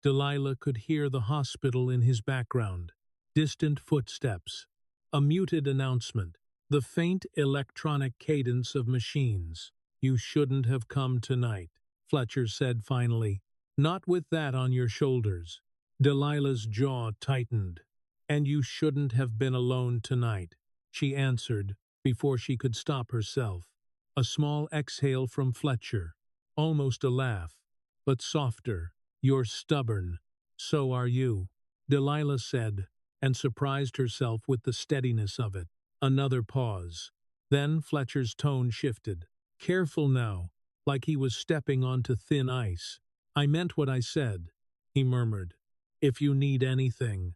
Delilah could hear the hospital in his background. Distant footsteps. A muted announcement. The faint electronic cadence of machines. You shouldn't have come tonight, Fletcher said finally. Not with that on your shoulders. Delilah's jaw tightened. And you shouldn't have been alone tonight, she answered before she could stop herself. A small exhale from Fletcher. Almost a laugh, but softer. You're stubborn. So are you, Delilah said, and surprised herself with the steadiness of it. Another pause. Then Fletcher's tone shifted. Careful now, like he was stepping onto thin ice. I meant what I said, he murmured. If you need anything,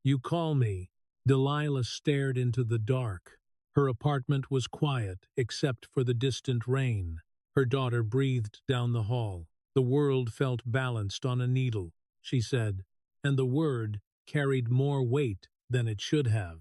you call me. Delilah stared into the dark. Her apartment was quiet, except for the distant rain. Her daughter breathed down the hall. The world felt balanced on a needle, she said, and the word carried more weight than it should have.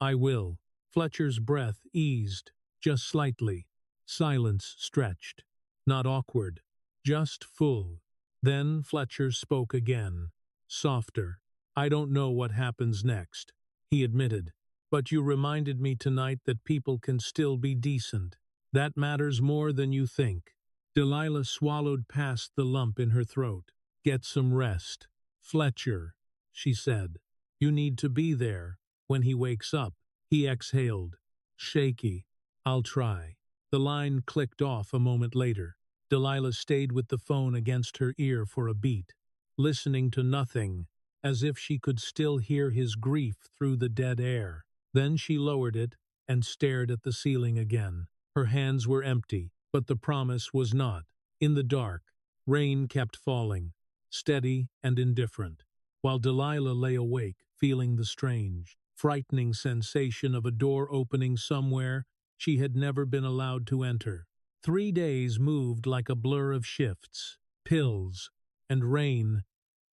I will. Fletcher's breath eased, just slightly. Silence stretched. Not awkward, just full. Then Fletcher spoke again, softer. I don't know what happens next, he admitted, but you reminded me tonight that people can still be decent. That matters more than you think. Delilah swallowed past the lump in her throat. Get some rest. Fletcher, she said. You need to be there when he wakes up. He exhaled. Shaky. I'll try. The line clicked off a moment later. Delilah stayed with the phone against her ear for a beat, listening to nothing, as if she could still hear his grief through the dead air. Then she lowered it and stared at the ceiling again. Her hands were empty, but the promise was not. In the dark, rain kept falling, steady and indifferent, while Delilah lay awake, feeling the strange, frightening sensation of a door opening somewhere she had never been allowed to enter. 3 days moved like a blur of shifts, pills, and rain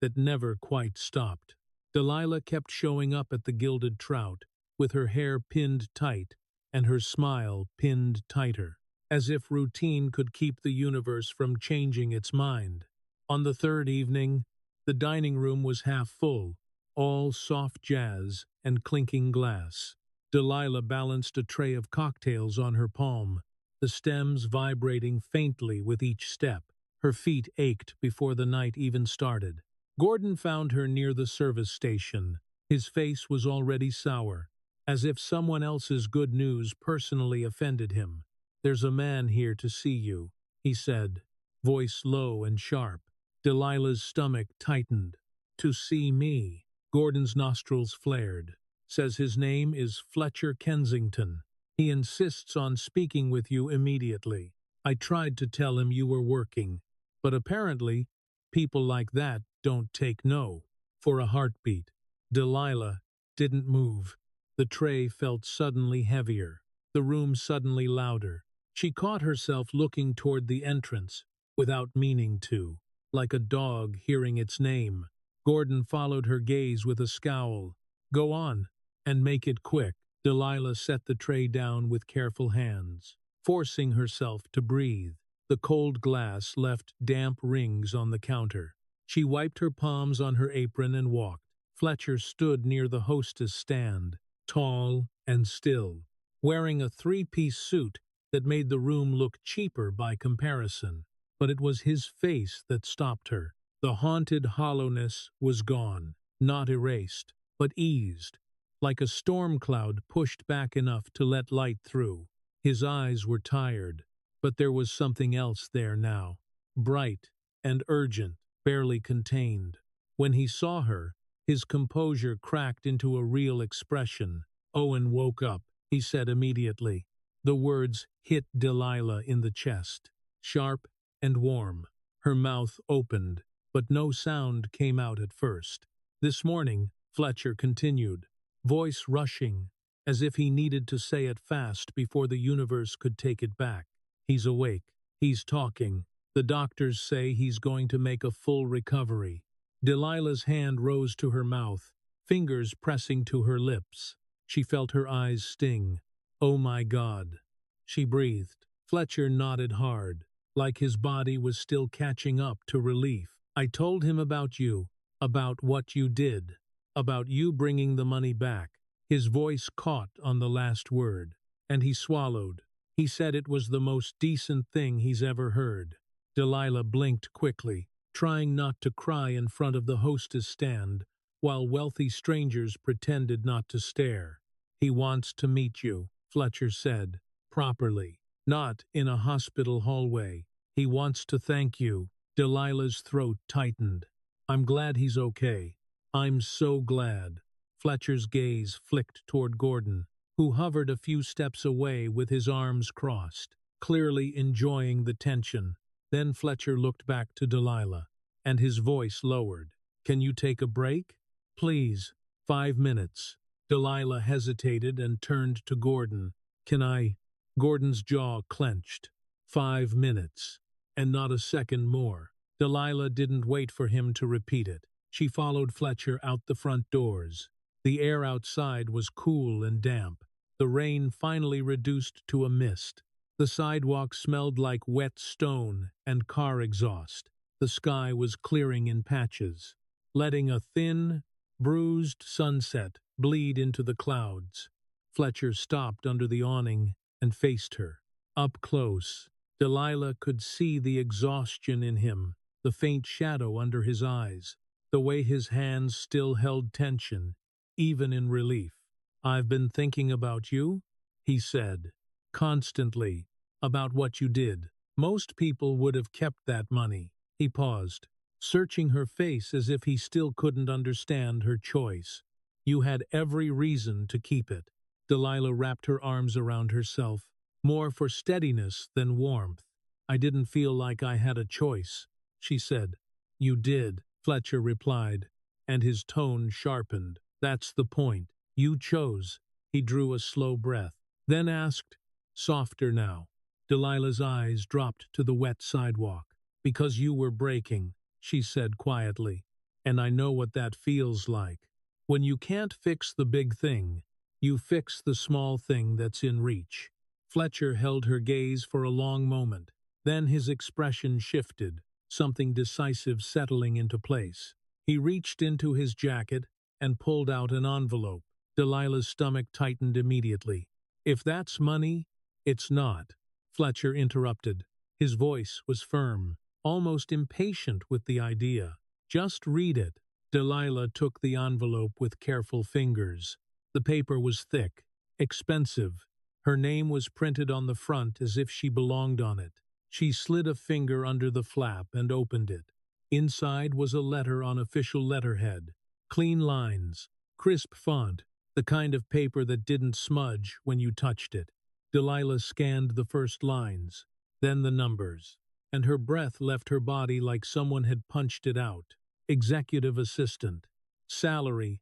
that never quite stopped. Delilah kept showing up at the Gilded Trout, with her hair pinned tight and her smile pinned tighter, as if routine could keep the universe from changing its mind. On the third evening, the dining room was half full, all soft jazz and clinking glass. Delilah balanced a tray of cocktails on her palm, the stems vibrating faintly with each step. Her feet ached before the night even started. Gordon found her near the service station. His face was already sour, as if someone else's good news personally offended him. "There's a man here to see you," he said, voice low and sharp. Delilah's stomach tightened. "To see me?" Gordon's nostrils flared. "Says his name is Fletcher Kensington. He insists on speaking with you immediately. I tried to tell him you were working, but apparently people like that don't take no for a heartbeat." Delilah didn't move. The tray felt suddenly heavier, the room suddenly louder. She caught herself looking toward the entrance, without meaning to, like a dog hearing its name. Gordon followed her gaze with a scowl. "Go on, and make it quick." Delilah set the tray down with careful hands, forcing herself to breathe. The cold glass left damp rings on the counter. She wiped her palms on her apron and walked. Fletcher stood near the hostess stand, tall and still, wearing a three-piece suit that made the room look cheaper by comparison. But it was his face that stopped her. The haunted hollowness was gone, not erased, but eased, like a storm cloud pushed back enough to let light through. His eyes were tired, but there was something else there now, bright and urgent, barely contained. When he saw her, his composure cracked into a real expression. "Owen woke up," he said immediately. The words hit Delilah in the chest, sharp and warm. Her mouth opened, but no sound came out at first. "This morning," Fletcher continued, voice rushing, as if he needed to say it fast before the universe could take it back. "He's awake. He's talking. The doctors say he's going to make a full recovery." Delilah's hand rose to her mouth, fingers pressing to her lips. She felt her eyes sting. "Oh my God," she breathed. Fletcher nodded hard, like his body was still catching up to relief. "I told him about you, about what you did, about you bringing the money back." His voice caught on the last word, and he swallowed. He said it was the most decent thing he's ever heard. Delilah blinked quickly, trying not to cry in front of the hostess stand, while wealthy strangers pretended not to stare. "He wants to meet you," Fletcher said, "properly, not in a hospital hallway. He wants to thank you." Delilah's throat tightened. "I'm glad he's okay. I'm so glad." Fletcher's gaze flicked toward Gordon, who hovered a few steps away with his arms crossed, clearly enjoying the tension. Then Fletcher looked back to Delilah, and his voice lowered. "Can you take a break? Please, 5 minutes." Delilah hesitated and turned to Gordon. "Can I?" Gordon's jaw clenched. 5 minutes, and not a second more. Delilah didn't wait for him to repeat it. She followed Fletcher out the front doors. The air outside was cool and damp. The rain finally reduced to a mist. The sidewalk smelled like wet stone and car exhaust. The sky was clearing in patches, letting a thin, bruised sunset bleed into the clouds. Fletcher stopped under the awning and faced her. Up close, Delilah could see the exhaustion in him, the faint shadow under his eyes, the way his hands still held tension, even in relief. "I've been thinking about you," he said, "constantly, about what you did. Most people would have kept that money." He paused, searching her face as if he still couldn't understand her choice. "You had every reason to keep it." Delilah wrapped her arms around herself, more for steadiness than warmth. "I didn't feel like I had a choice," she said. "You did," Fletcher replied, and his tone sharpened. "That's the point. You chose." He drew a slow breath, then asked, softer now. Delilah's eyes dropped to the wet sidewalk. "Because you were breaking," she said quietly, "and I know what that feels like. When you can't fix the big thing, you fix the small thing that's in reach." Fletcher held her gaze for a long moment. Then his expression shifted, something decisive settling into place. He reached into his jacket and pulled out an envelope. Delilah's stomach tightened immediately. "If that's money, it's not," Fletcher interrupted. His voice was firm, almost impatient with the idea. "Just read it." Delilah took the envelope with careful fingers. The paper was thick, expensive. Her name was printed on the front as if she belonged on it. She slid a finger under the flap and opened it. Inside was a letter on official letterhead. Clean lines, crisp font, the kind of paper that didn't smudge when you touched it. Delilah scanned the first lines, then the numbers, and her breath left her body like someone had punched it out. Executive assistant. Salary,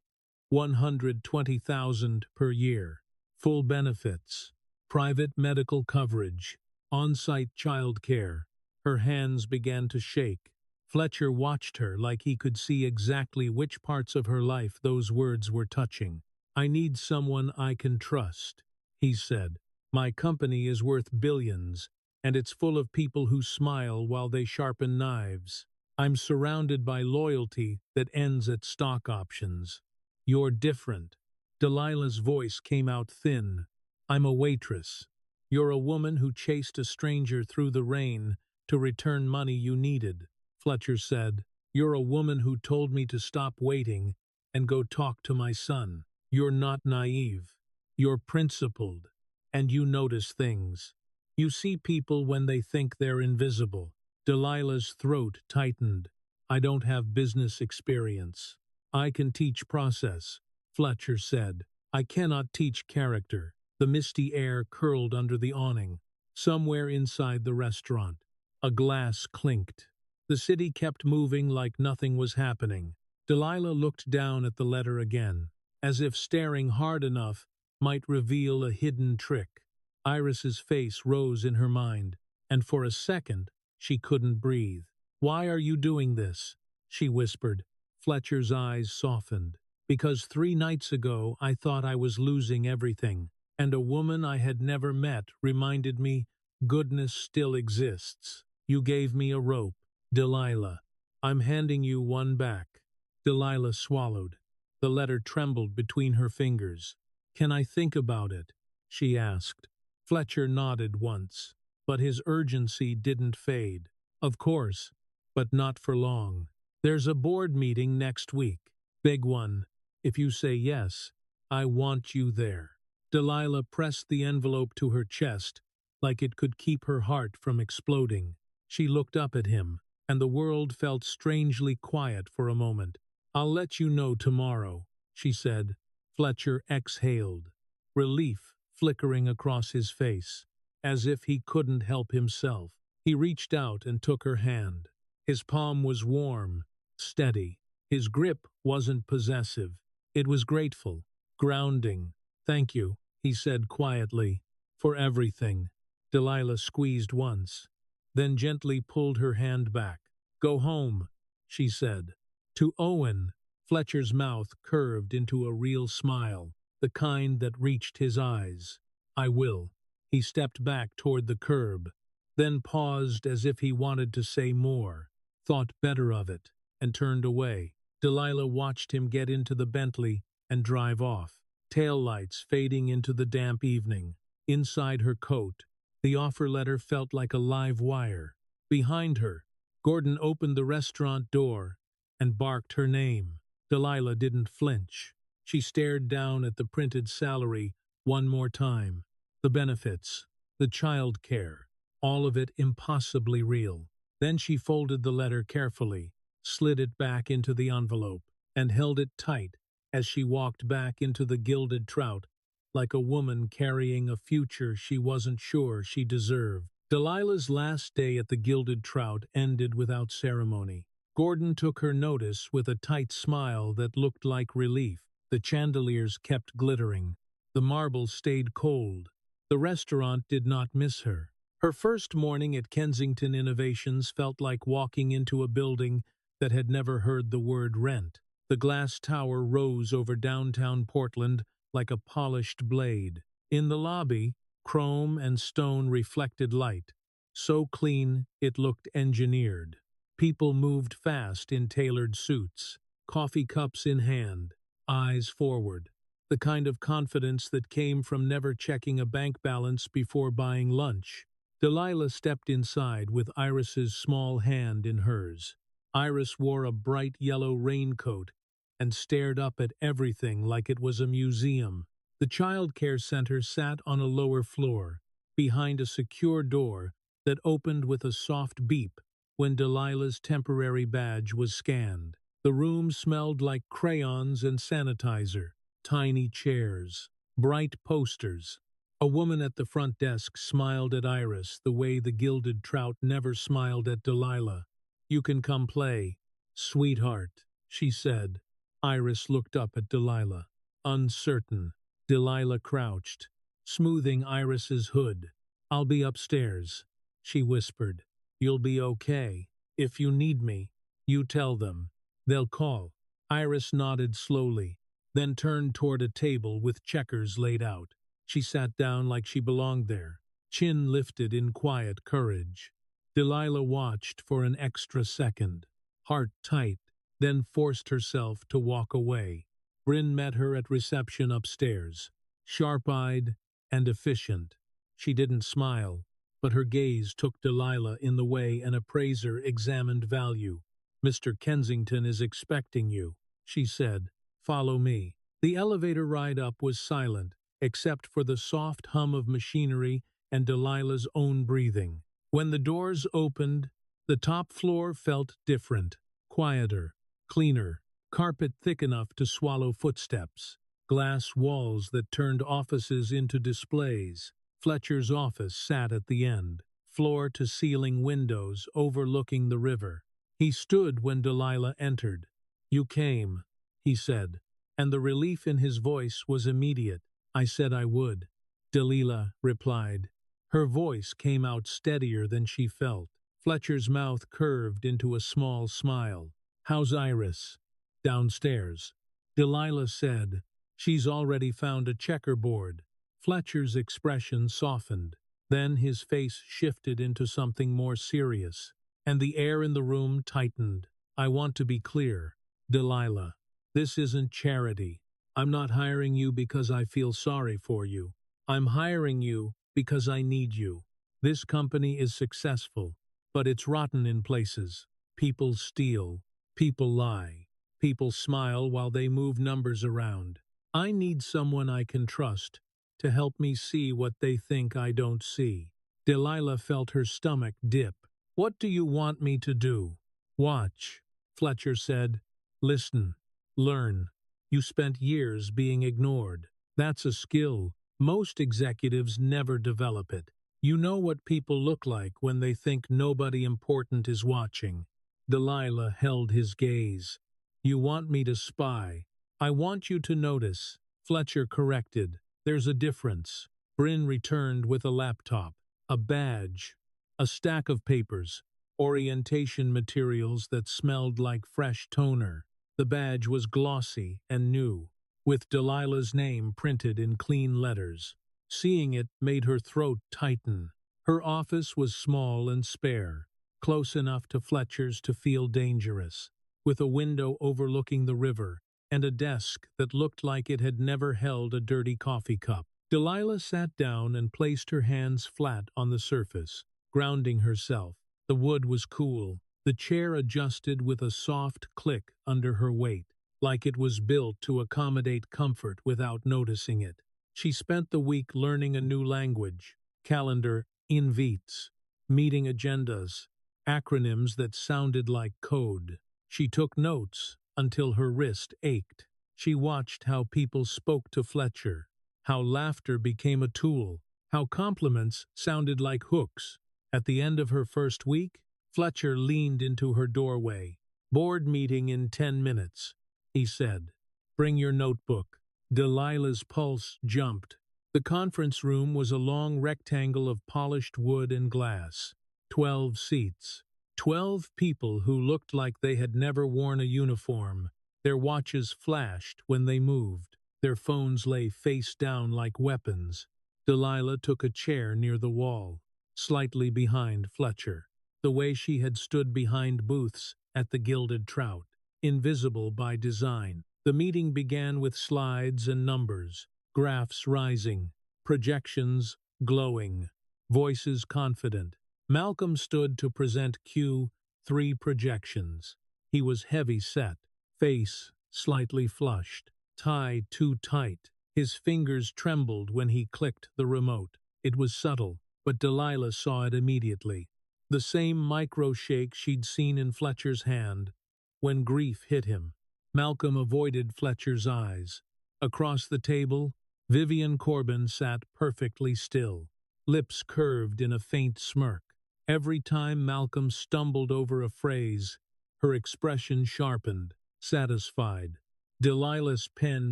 $120,000 per year. Full benefits. Private medical coverage. On-site child care. Her hands began to shake. Fletcher watched her like he could see exactly which parts of her life those words were touching. "I need someone I can trust," he said. "My company is worth billions, and it's full of people who smile while they sharpen knives. I'm surrounded by loyalty that ends at stock options. You're different." Delilah's voice came out thin. "I'm a waitress. You're a woman who chased a stranger through the rain to return money you needed," Fletcher said. "You're a woman who told me to stop waiting and go talk to my son. You're not naive. You're principled, and you notice things. You see people when they think they're invisible." Delilah's throat tightened. "I don't have business experience. I can teach process," Fletcher said. "I cannot teach character." The misty air curled under the awning. Somewhere inside the restaurant, a glass clinked. The city kept moving like nothing was happening. Delilah looked down at the letter again, as if staring hard enough might reveal a hidden trick. Iris's face rose in her mind, and for a second she couldn't breathe. "Why are you doing this?" she whispered. Fletcher's eyes softened. "Because 3 nights ago I thought I was losing everything, and a woman I had never met reminded me goodness still exists. You gave me a rope, Delilah. I'm handing you one back." Delilah swallowed. The letter trembled between her fingers. "Can I think about it?" she asked. Fletcher nodded once, but his urgency didn't fade. "Of course, but not for long. There's a board meeting next week. Big one. If you say yes, I want you there." Delilah pressed the envelope to her chest, like it could keep her heart from exploding. She looked up at him, and the world felt strangely quiet for a moment. "I'll let you know tomorrow," she said. Fletcher exhaled, relief flickering across his face, as if he couldn't help himself. He reached out and took her hand. His palm was warm, steady. His grip wasn't possessive. It was grateful, grounding. "Thank you," he said quietly, "for everything." Delilah squeezed once, then gently pulled her hand back. "Go home," she said. To Owen, Fletcher's mouth curved into a real smile, the kind that reached his eyes. "I will." He stepped back toward the curb, then paused as if he wanted to say more, thought better of it, and turned away. Delilah watched him get into the Bentley and drive off, tail lights fading into the damp evening. Inside her coat, the offer letter felt like a live wire. Behind her, Gordon opened the restaurant door and barked her name. Delilah didn't flinch. She stared down at the printed salary one more time. The benefits, the child care, all of it impossibly real. Then she folded the letter carefully, slid it back into the envelope, and held it tight as she walked back into the Gilded Trout, like a woman carrying a future she wasn't sure she deserved. Delilah's last day at the Gilded Trout ended without ceremony. Gordon took her notice with a tight smile that looked like relief. The chandeliers kept glittering. The marble stayed cold. The restaurant did not miss her. Her first morning at Kensington Innovations felt like walking into a building that had never heard the word rent. The glass tower rose over downtown Portland like a polished blade. In the lobby, chrome and stone reflected light, so clean it looked engineered. People moved fast in tailored suits, coffee cups in hand. eyes forward, the kind of confidence that came from never checking a bank balance before buying lunch. Delilah stepped inside with Iris's small hand in hers. Iris wore a bright yellow raincoat and stared up at everything like it was a museum. The child care center sat on a lower floor, behind a secure door that opened with a soft beep when Delilah's temporary badge was scanned. The room smelled like crayons and sanitizer, tiny chairs, bright posters. A woman at the front desk smiled at Iris the way the gilded trout never smiled at Delilah. "You can come play, sweetheart," she said. Iris looked up at Delilah, uncertain. Delilah crouched, smoothing Iris's hood. "I'll be upstairs," she whispered. "You'll be okay. If you need me, you tell them. They'll call." Iris nodded slowly, then turned toward a table with checkers laid out. She sat down like she belonged there, chin lifted in quiet courage. Delilah watched for an extra second, heart tight, then forced herself to walk away. Bryn met her at reception upstairs, sharp-eyed and efficient. She didn't smile, but her gaze took Delilah in the way an appraiser examined value. "Mr. Kensington is expecting you," she said. "Follow me." The elevator ride up was silent, except for the soft hum of machinery and Delilah's own breathing. When the doors opened, the top floor felt different, quieter, cleaner, carpet thick enough to swallow footsteps, glass walls that turned offices into displays. Fletcher's office sat at the end, floor-to-ceiling windows overlooking the river. He stood when Delilah entered. "You came," he said, and the relief in his voice was immediate. "I said I would," Delilah replied. Her voice came out steadier than she felt. Fletcher's mouth curved into a small smile. "How's Iris?" "Downstairs," Delilah said. "She's already found a checkerboard." Fletcher's expression softened. Then his face shifted into something more serious, and the air in the room tightened. "I want to be clear, Delilah. This isn't charity. I'm not hiring you because I feel sorry for you. I'm hiring you because I need you. This company is successful, but it's rotten in places. People steal. People lie. People smile while they move numbers around. I need someone I can trust to help me see what they think I don't see." Delilah felt her stomach dip. "What do you want me to do?" "Watch," Fletcher said. "Listen. Learn. You spent years being ignored. That's a skill. Most executives never develop it. You know what people look like when they think nobody important is watching." Delilah held his gaze. "You want me to spy. I want you to notice," Fletcher corrected. "There's a difference." Bryn returned with a laptop, a badge, a stack of papers, orientation materials that smelled like fresh toner. The badge was glossy and new, with Delilah's name printed in clean letters. Seeing it made her throat tighten. Her office was small and spare, close enough to Fletcher's to feel dangerous, with a window overlooking the river and a desk that looked like it had never held a dirty coffee cup. Delilah sat down and placed her hands flat on the surface, grounding herself. The wood was cool. The chair adjusted with a soft click under her weight, like it was built to accommodate comfort without noticing it. She spent the week learning a new language, calendar, invites, meeting agendas, acronyms that sounded like code. She took notes until her wrist ached. She watched how people spoke to Fletcher, how laughter became a tool, how compliments sounded like hooks. At the end of her first week, Fletcher leaned into her doorway. "Board meeting in 10 minutes, he said. "Bring your notebook." Delilah's pulse jumped. The conference room was a long rectangle of polished wood and glass. 12 seats. 12 people who looked like they had never worn a uniform. Their watches flashed when they moved. Their phones lay face down like weapons. Delilah took a chair near the wall, slightly behind Fletcher, the way she had stood behind booths at the Gilded Trout, invisible by design. The meeting began with slides and numbers, graphs rising, projections glowing, voices confident. Malcolm stood to present Q3 projections. He was heavy-set, face slightly flushed, tie too tight. His fingers trembled when he clicked the remote. It was subtle, but Delilah saw it immediately. The same micro-shake she'd seen in Fletcher's hand when grief hit him. Malcolm avoided Fletcher's eyes. Across the table, Vivian Corbin sat perfectly still, lips curved in a faint smirk. Every time Malcolm stumbled over a phrase, her expression sharpened, satisfied. Delilah's pen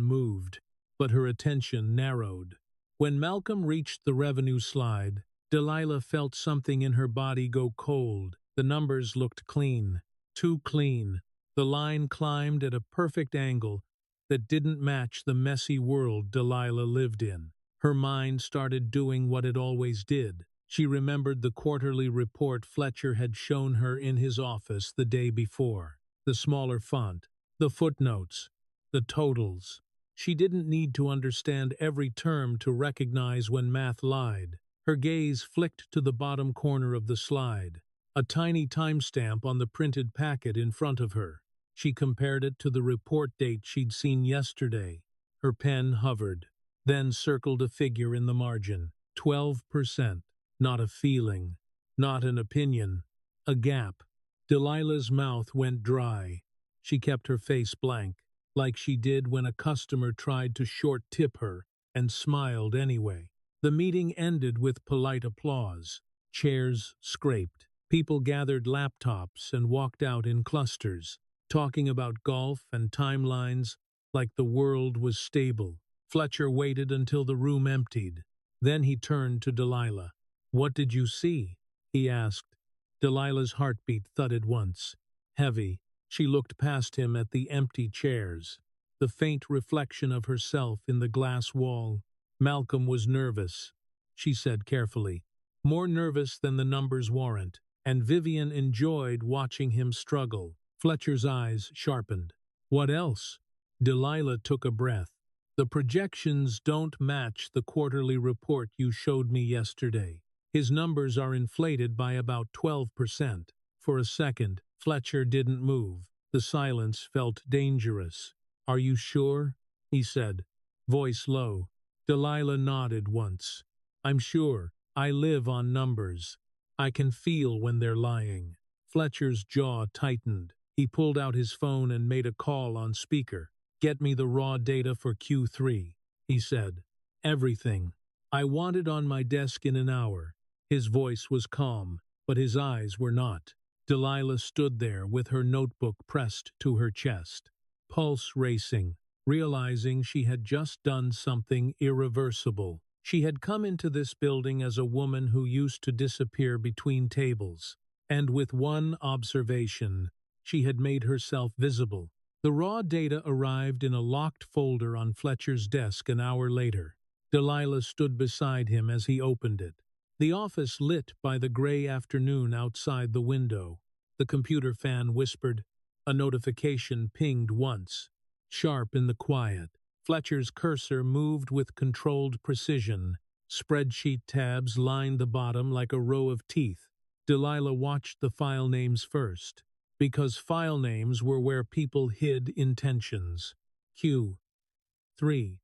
moved, but her attention narrowed. When Malcolm reached the revenue slide, Delilah felt something in her body go cold. The numbers looked clean, too clean. The line climbed at a perfect angle that didn't match the messy world Delilah lived in. Her mind started doing what it always did. She remembered the quarterly report Fletcher had shown her in his office the day before. The smaller font, the footnotes, the totals. She didn't need to understand every term to recognize when math lied. Her gaze flicked to the bottom corner of the slide, a tiny timestamp on the printed packet in front of her. She compared it to the report date she'd seen yesterday. Her pen hovered, then circled a figure in the margin. 12%. Not a feeling, not an opinion, a gap. Delilah's mouth went dry. She kept her face blank, like she did when a customer tried to short-tip her, and smiled anyway. The meeting ended with polite applause. Chairs scraped. People gathered laptops and walked out in clusters, talking about golf and timelines like the world was stable. Fletcher waited until the room emptied. Then he turned to Delilah. "What did you see?" he asked. Delilah's heartbeat thudded once. Heavy, she looked past him at the empty chairs, the faint reflection of herself in the glass wall. Malcolm was nervous, she said carefully. More nervous than the numbers warrant, and Vivian enjoyed watching him struggle. Fletcher's eyes sharpened. "What else?" Delilah took a breath. "The projections don't match the quarterly report you showed me yesterday. His numbers are inflated by about 12%. For a second, Fletcher didn't move. The silence felt dangerous. "Are you sure?" he said, voice low. Delilah nodded once. "I'm sure. I live on numbers. I can feel when they're lying." Fletcher's jaw tightened. He pulled out his phone and made a call on speaker. "Get me the raw data for Q3, he said. "Everything. I want it on my desk in an hour." His voice was calm, but his eyes were not. Delilah stood there with her notebook pressed to her chest, pulse racing, realizing she had just done something irreversible. She had come into this building as a woman who used to disappear between tables, and with one observation, she had made herself visible. The raw data arrived in a locked folder on Fletcher's desk an hour later. Delilah stood beside him as he opened it. The office lit by the gray afternoon outside the window. The computer fan whispered. A notification pinged once, sharp in the quiet. Fletcher's cursor moved with controlled precision. Spreadsheet tabs lined the bottom like a row of teeth. Delilah watched the file names first, because file names were where people hid intentions. Q3.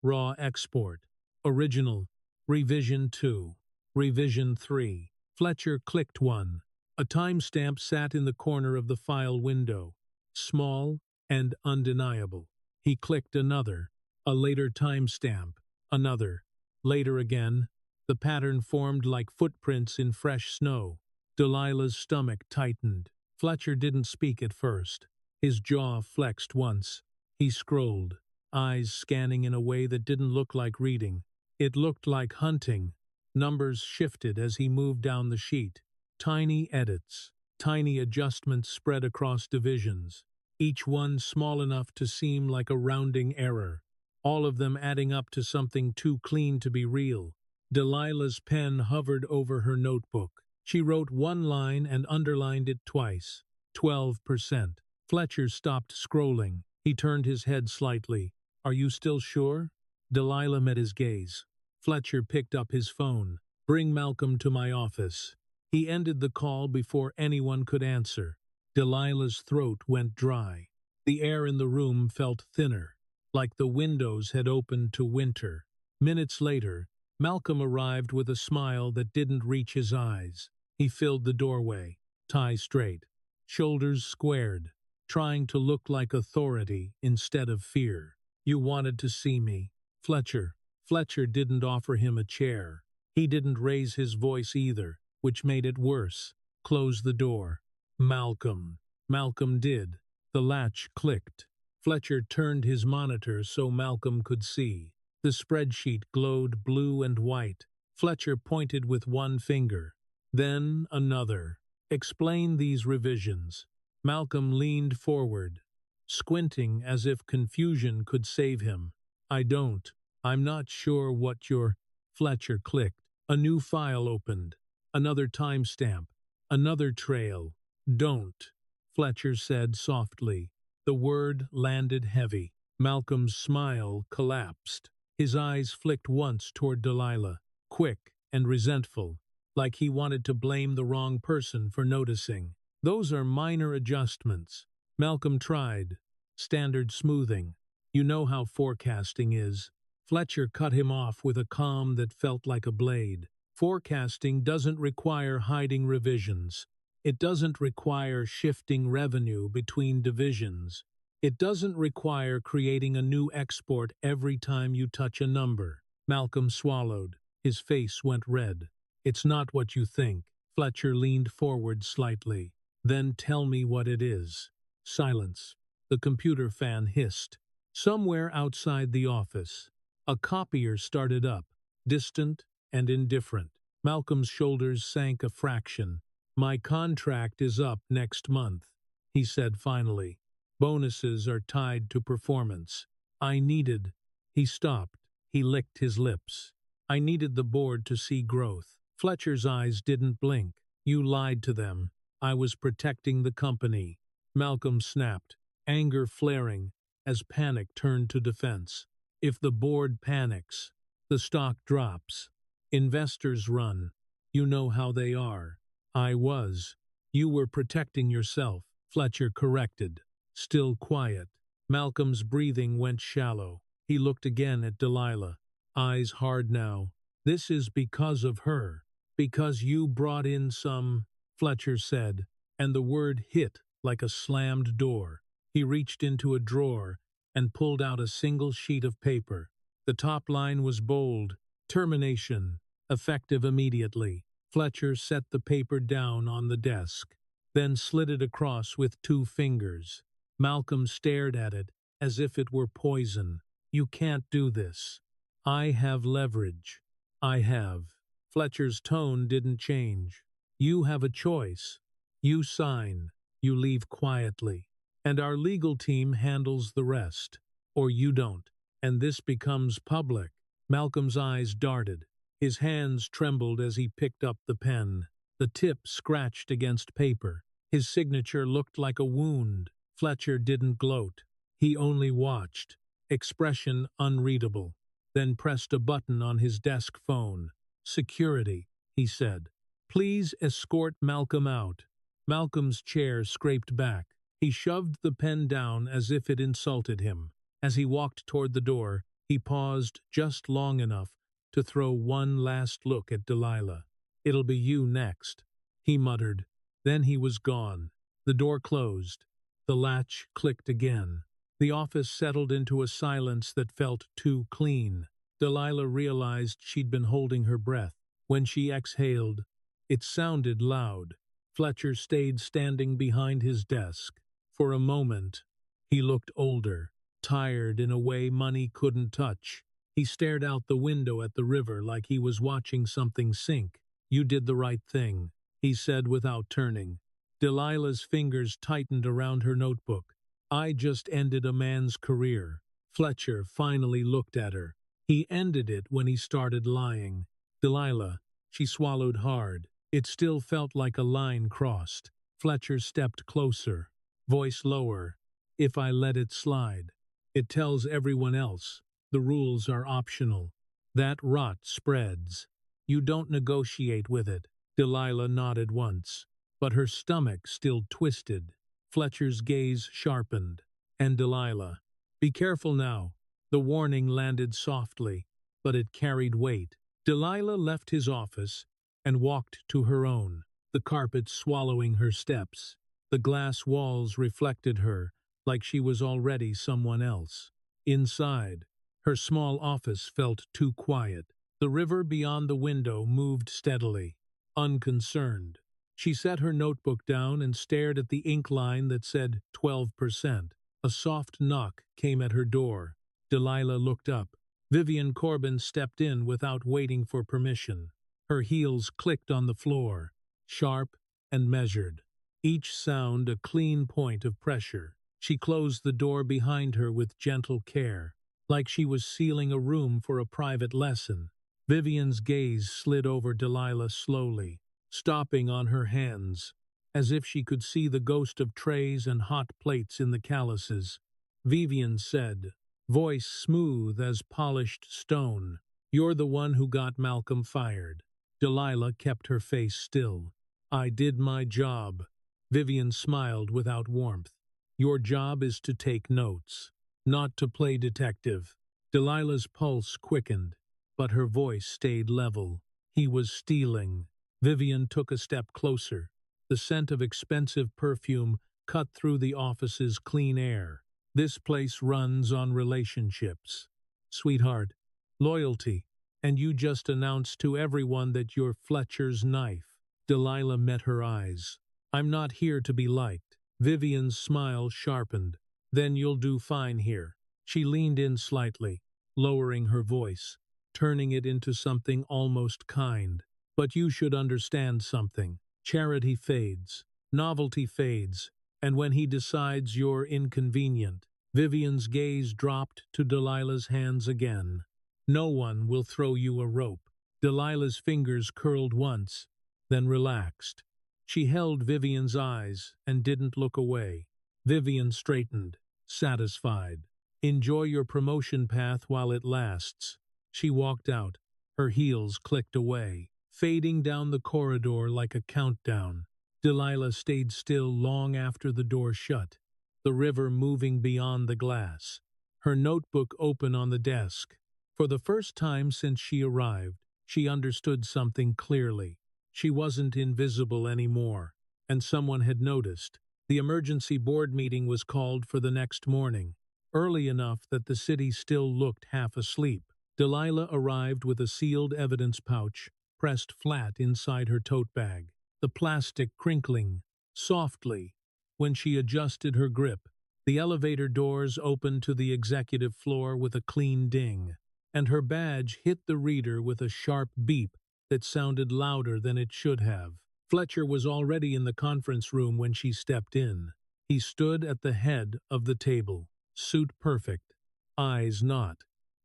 Raw export. Original. Revision 2. Revision 3. Fletcher clicked one. A timestamp sat in the corner of the file window, small and undeniable. He clicked another. A later timestamp. Another. Later again. The pattern formed like footprints in fresh snow. Delilah's stomach tightened. Fletcher didn't speak at first. His jaw flexed once. He scrolled, eyes scanning in a way that didn't look like reading. It looked like hunting. Numbers shifted as he moved down the sheet. Tiny edits, tiny adjustments spread across divisions, each one small enough to seem like a rounding error, all of them adding up to something too clean to be real. Delilah's pen hovered over her notebook. She wrote one line and underlined it twice. 12%. Fletcher stopped scrolling. He turned his head slightly. Are you still sure? Delilah met his gaze. Fletcher picked up his phone. Bring Malcolm to my office. He ended the call before anyone could answer. Delilah's throat went dry. The air in the room felt thinner, like the windows had opened to winter. Minutes later, Malcolm arrived with a smile that didn't reach his eyes. He filled the doorway, tie straight, shoulders squared, trying to look like authority instead of fear. You wanted to see me, Fletcher. Fletcher didn't offer him a chair. He didn't raise his voice either, which made it worse. Close the door. Malcolm. Malcolm did. The latch clicked. Fletcher turned his monitor so Malcolm could see. The spreadsheet glowed blue and white. Fletcher pointed with one finger, then another. Explain these revisions. Malcolm leaned forward, squinting as if confusion could save him. I don't. I'm not sure what you're... Fletcher clicked. A new file opened. Another timestamp. Another trail. Don't. Fletcher said softly. The word landed heavy. Malcolm's smile collapsed. His eyes flicked once toward Delilah, quick and resentful, like he wanted to blame the wrong person for noticing. Those are minor adjustments. Malcolm tried. Standard smoothing. You know how forecasting is. Fletcher cut him off with a calm that felt like a blade. Forecasting doesn't require hiding revisions. It doesn't require shifting revenue between divisions. It doesn't require creating a new export every time you touch a number. Malcolm swallowed. His face went red. It's not what you think. Fletcher leaned forward slightly. Then tell me what it is. Silence. The computer fan hissed. Somewhere outside the office, a copier started up, distant and indifferent. Malcolm's shoulders sank a fraction. My contract is up next month, he said finally. Bonuses are tied to performance. He stopped. He licked his lips. I needed the board to see growth. Fletcher's eyes didn't blink. You lied to them. I was protecting the company. Malcolm snapped, anger flaring as panic turned to defense. If the board panics, the stock drops. Investors run. You know how they are. I was. You were protecting yourself, Fletcher corrected. Still quiet. Malcolm's breathing went shallow. He looked again at Delilah, eyes hard now. This is because of her. Because you brought in some, Fletcher said, and the word hit like a slammed door. He reached into a drawer and pulled out a single sheet of paper. The top line was bold, termination, effective immediately. Fletcher set the paper down on the desk, then slid it across with 2 fingers. Malcolm stared at it as if it were poison. You can't do this. I have leverage. I have. Fletcher's tone didn't change. You have a choice. You sign. You leave quietly. And our legal team handles the rest. Or you don't. And this becomes public. Malcolm's eyes darted. His hands trembled as he picked up the pen. The tip scratched against paper. His signature looked like a wound. Fletcher didn't gloat. He only watched, expression unreadable, then pressed a button on his desk phone. Security, he said. Please escort Malcolm out. Malcolm's chair scraped back. He shoved the pen down as if it insulted him. As he walked toward the door, he paused just long enough to throw one last look at Delilah. It'll be you next, he muttered. Then he was gone. The door closed. The latch clicked again. The office settled into a silence that felt too clean. Delilah realized she'd been holding her breath. When she exhaled, it sounded loud. Fletcher stayed standing behind his desk. For a moment, he looked older, tired in a way money couldn't touch. He stared out the window at the river like he was watching something sink. You did the right thing, he said without turning. Delilah's fingers tightened around her notebook. I just ended a man's career. Fletcher finally looked at her. He ended it when he started lying. Delilah, she swallowed hard. It still felt like a line crossed. Fletcher stepped closer, voice lower. if I let it slide. It tells everyone else. The rules are optional. That rot spreads. You don't negotiate with it. Delilah nodded once, but her stomach still twisted. Fletcher's gaze sharpened. And Delilah, be careful now. The warning landed softly, but it carried weight. Delilah left his office and walked to her own, the carpet swallowing her steps. The glass walls reflected her, like she was already someone else. Inside, her small office felt too quiet. The river beyond the window moved steadily, unconcerned. She set her notebook down and stared at the ink line that said 12%. A soft knock came at her door. Delilah looked up. Vivian Corbin stepped in without waiting for permission. Her heels clicked on the floor, sharp and measured, each sound a clean point of pressure. She closed the door behind her with gentle care, like she was sealing a room for a private lesson. Vivian's gaze slid over Delilah slowly, stopping on her hands, as if she could see the ghost of trays and hot plates in the calluses. Vivian said, voice smooth as polished stone, "You're the one who got Malcolm fired." Delilah kept her face still. "I did my job." Vivian smiled without warmth. "Your job is to take notes, not to play detective." Delilah's pulse quickened, but her voice stayed level. He was stealing. Vivian took a step closer. The scent of expensive perfume cut through the office's clean air. "This place runs on relationships, sweetheart, loyalty, and you just announced to everyone that you're Fletcher's knife." Delilah met her eyes. "I'm not here to be liked." Vivian's smile sharpened. "Then you'll do fine here." She leaned in slightly, lowering her voice, turning it into something almost kind. "But you should understand something. Charity fades, novelty fades, and when he decides you're inconvenient." Vivian's gaze dropped to Delilah's hands again. "No one will throw you a rope." Delilah's fingers curled once, then relaxed. She held Vivian's eyes and didn't look away. Vivian straightened, satisfied. "Enjoy your promotion path while it lasts." She walked out. Her heels clicked away, fading down the corridor like a countdown. Delilah stayed still long after the door shut, the river moving beyond the glass, her notebook open on the desk. For the first time since she arrived, she understood something clearly. She wasn't invisible anymore, and someone had noticed. The emergency board meeting was called for the next morning, early enough that the city still looked half asleep. Delilah arrived with a sealed evidence pouch pressed flat inside her tote bag, the plastic crinkling softly when she adjusted her grip. The elevator doors opened to the executive floor with a clean ding, and her badge hit the reader with a sharp beep that sounded louder than it should have. Fletcher was already in the conference room when she stepped in. He stood at the head of the table, suit perfect, eyes not.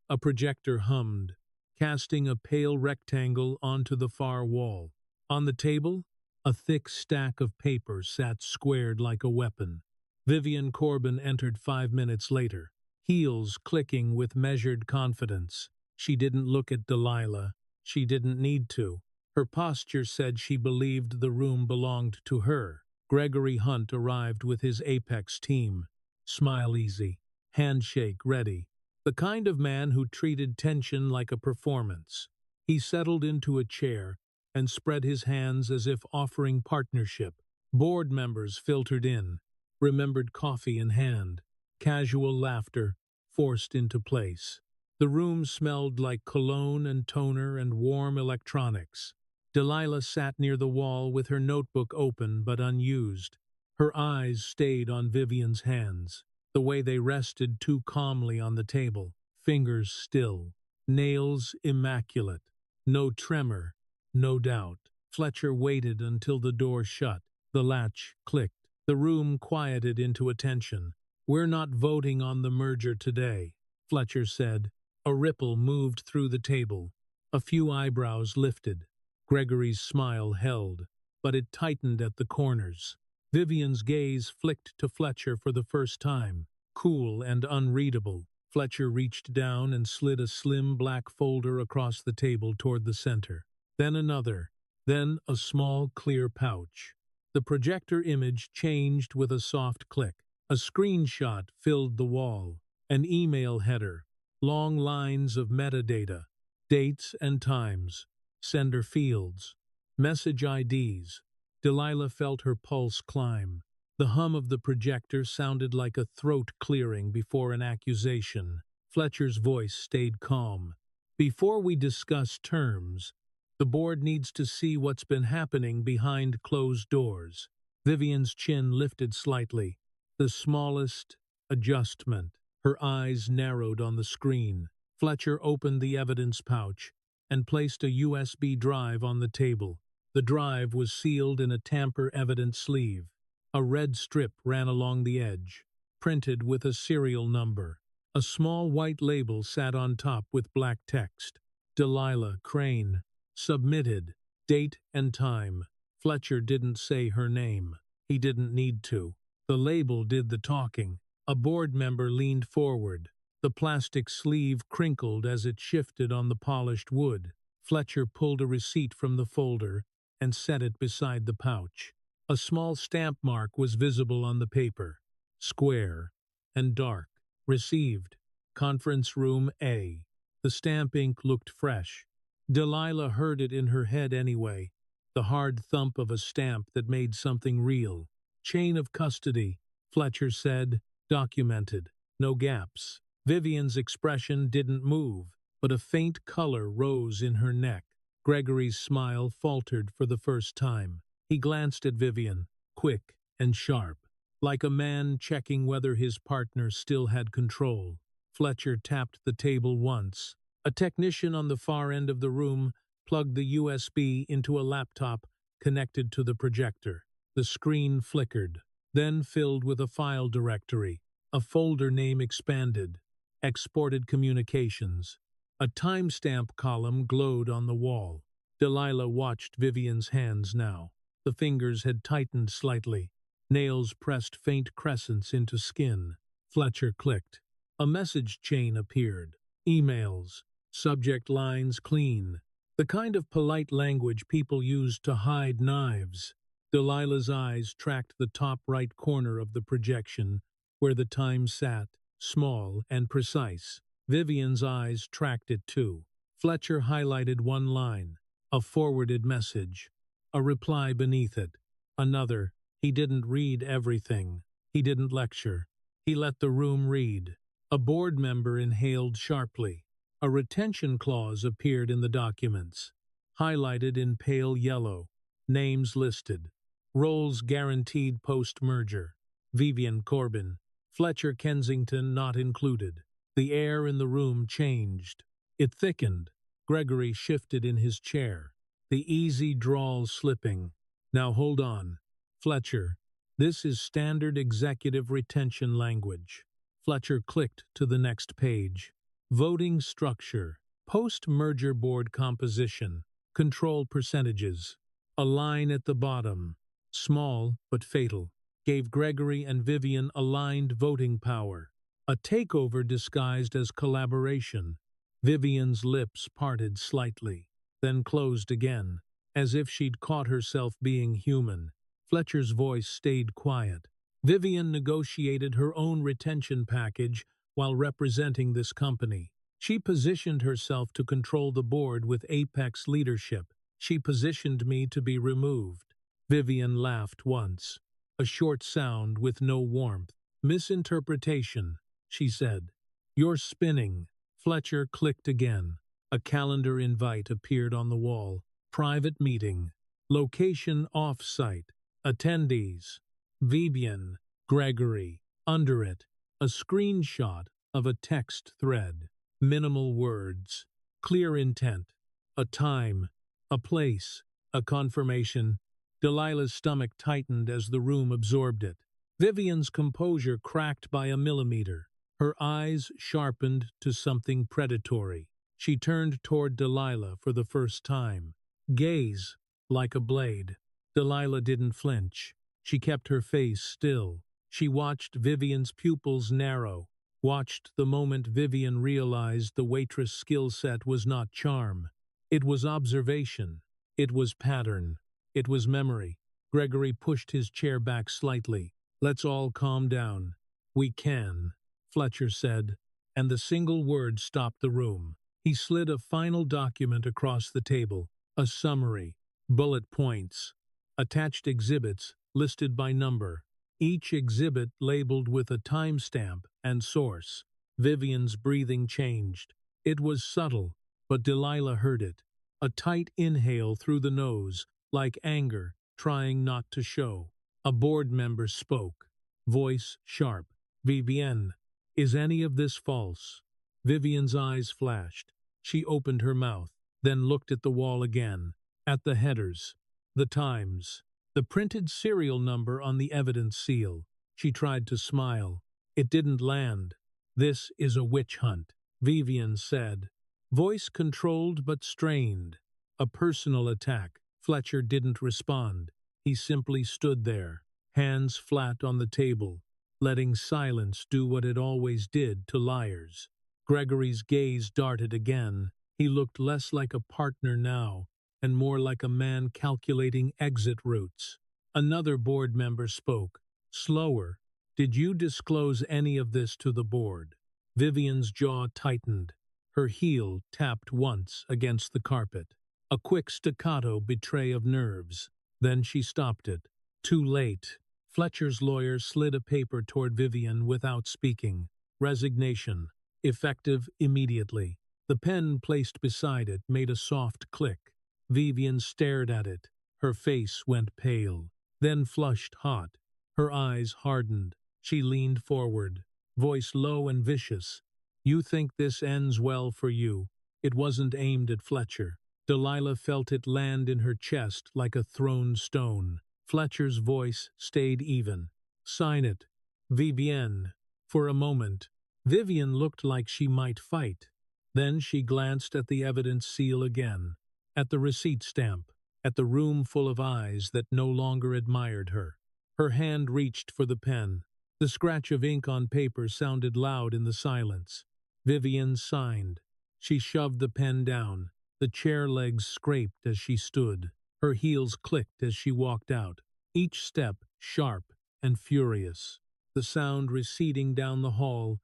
A projector hummed, casting a pale rectangle onto the far wall. On the table, a thick stack of papers sat squared like a weapon. Vivian Corbin entered 5 minutes later, heels clicking with measured confidence. She didn't look at Delilah. She didn't need to. Her posture said she believed the room belonged to her. Gregory Hunt arrived with his Apex team. Smile easy, handshake ready. The kind of man who treated tension like a performance. He settled into a chair and spread his hands as if offering partnership. Board members filtered in, remembered coffee in hand, casual laughter forced into place. The room smelled like cologne and toner and warm electronics. Delilah sat near the wall with her notebook open but unused. Her eyes stayed on Vivian's hands, the way they rested too calmly on the table, fingers still, nails immaculate, no tremor, no doubt. Fletcher waited until the door shut. The latch clicked. The room quieted into attention. "We're not voting on the merger today," Fletcher said. A ripple moved through the table. A few eyebrows lifted. Gregory's smile held, but it tightened at the corners. Vivian's gaze flicked to Fletcher for the first time, cool and unreadable. Fletcher reached down and slid a slim black folder across the table toward the center. Then another, then a small clear pouch. The projector image changed with a soft click. A screenshot filled the wall, an email header, long lines of metadata, dates and times, sender fields, message IDs. Delilah felt her pulse climb. The hum of the projector sounded like a throat clearing before an accusation. Fletcher's voice stayed calm. Before we discuss terms, the board needs to see what's been happening behind closed doors. Vivian's chin lifted slightly, the smallest adjustment. Her eyes narrowed on the screen. Fletcher opened the evidence pouch and placed a USB drive on the table. The drive was sealed in a tamper-evident sleeve. A red strip ran along the edge, printed with a serial number. A small white label sat on top with black text. Delilah Crane. Submitted. Date and time. Fletcher didn't say her name. He didn't need to. The label did the talking. A board member leaned forward. The plastic sleeve crinkled as it shifted on the polished wood. Fletcher pulled a receipt from the folder and set it beside the pouch. A small stamp mark was visible on the paper, square and dark. Received. Conference Room A. The stamp ink looked fresh. Delilah heard it in her head anyway, the hard thump of a stamp that made something real. Chain of custody, Fletcher said, documented. No gaps. Vivian's expression didn't move, but a faint color rose in her neck. Gregory's smile faltered for the first time. He glanced at Vivian, quick and sharp, like a man checking whether his partner still had control. Fletcher tapped the table once. A technician on the far end of the room plugged the USB into a laptop connected to the projector. The screen flickered, then filled with a file directory. A folder name expanded. Exported communications. A timestamp column glowed on the wall. Delilah watched Vivian's hands now. The fingers had tightened slightly. Nails pressed faint crescents into skin. Fletcher clicked. A message chain appeared. Emails. Subject lines clean. The kind of polite language people use to hide knives. Delilah's eyes tracked the top right corner of the projection, where the time sat, small and precise. Vivian's eyes tracked it too. Fletcher highlighted one line, a forwarded message. A reply beneath it. Another. He didn't read everything. He didn't lecture. He let the room read. A board member inhaled sharply. A retention clause appeared in the documents, highlighted in pale yellow. Names listed. Roles guaranteed post-merger. Vivian Corbin. Fletcher Kensington not included. The air in the room changed. It thickened. Gregory shifted in his chair, the easy drawl slipping. Now hold on. Fletcher, this is standard executive retention language. Fletcher clicked to the next page. Voting structure. Post-merger board composition. Control percentages. A line at the bottom, small but fatal, gave Gregory and Vivian aligned voting power. A takeover disguised as collaboration. Vivian's lips parted slightly, then closed again, as if she'd caught herself being human. Fletcher's voice stayed quiet. Vivian negotiated her own retention package while representing this company. She positioned herself to control the board with apex leadership. She positioned me to be removed. Vivian laughed once, a short sound with no warmth. Misinterpretation, she said. You're spinning. Fletcher clicked again. A calendar invite appeared on the wall. Private meeting. Location off-site. Attendees. Vivian. Gregory. Under it, a screenshot of a text thread. Minimal words. Clear intent. A time. A place. A confirmation. Delilah's stomach tightened as the room absorbed it. Vivian's composure cracked by a millimeter. Her eyes sharpened to something predatory. She turned toward Delilah for the first time. Gaze, like a blade. Delilah didn't flinch. She kept her face still. She watched Vivian's pupils narrow, watched the moment Vivian realized the waitress skill set was not charm. It was observation. It was pattern. It was memory. Gregory pushed his chair back slightly. "Let's all calm down." "We can," Fletcher said, and the single word stopped the room. He slid a final document across the table, a summary, bullet points, attached exhibits listed by number, each exhibit labeled with a timestamp and source. Vivian's breathing changed. It was subtle, but Delilah heard it. A tight inhale through the nose, like anger, trying not to show. A board member spoke, voice sharp. "Vivienne, is any of this false?" Vivian's eyes flashed. She opened her mouth, then looked at the wall again, at the headers, the times, the printed serial number on the evidence seal. She tried to smile. It didn't land. "This is a witch hunt," Vivian said. Voice controlled but strained. A personal attack. Fletcher didn't respond. He simply stood there, hands flat on the table, letting silence do what it always did to liars. Gregory's gaze darted again. He looked less like a partner now, and more like a man calculating exit routes. Another board member spoke, slower. "Did you disclose any of this to the board?" Vivian's jaw tightened. Her heel tapped once against the carpet. A quick staccato betray of nerves. Then she stopped it. Too late. Fletcher's lawyer slid a paper toward Vivian without speaking. Resignation. Effective immediately. The pen placed beside it made a soft click. Vivian stared at it. Her face went pale, then flushed hot. Her eyes hardened. She leaned forward, voice low and vicious. "You think this ends well for you?" It wasn't aimed at Fletcher. Delilah felt it land in her chest like a thrown stone. Fletcher's voice stayed even. "Sign it, Vivienne." For a moment, Vivian looked like she might fight. Then she glanced at the evidence seal again, at the receipt stamp, at the room full of eyes that no longer admired her. Her hand reached for the pen. The scratch of ink on paper sounded loud in the silence. Vivian signed. She shoved the pen down. The chair legs scraped as she stood. Her heels clicked as she walked out, each step sharp and furious. The sound receding down the hall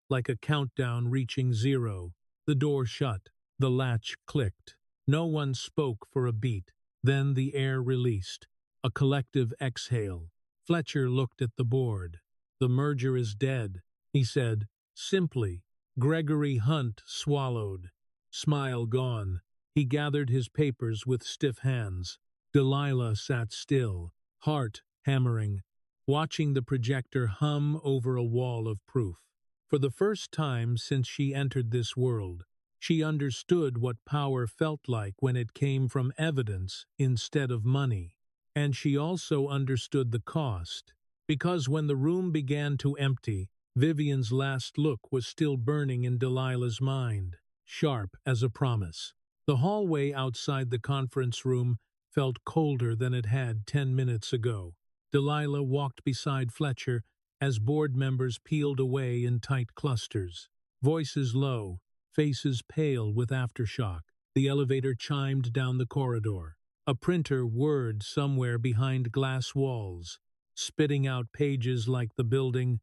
like a countdown reaching zero. The door shut. The latch clicked. No one spoke for a beat. Then the air released. A collective exhale. Fletcher looked at the board. "The merger is dead," he said, simply. Gregory Hunt swallowed. Smile gone. He gathered his papers with stiff hands. Delilah sat still, heart hammering, watching the projector hum over a wall of proof. For the first time since she entered this world, she understood what power felt like when it came from evidence instead of money. And she also understood the cost, because when the room began to empty, Vivian's last look was still burning in Delilah's mind, sharp as a promise. The hallway outside the conference room felt colder than it had 10 minutes ago. Delilah walked beside Fletcher as board members peeled away in tight clusters. Voices low, faces pale with aftershock. The elevator chimed down the corridor. A printer whirred somewhere behind glass walls, spitting out pages like the building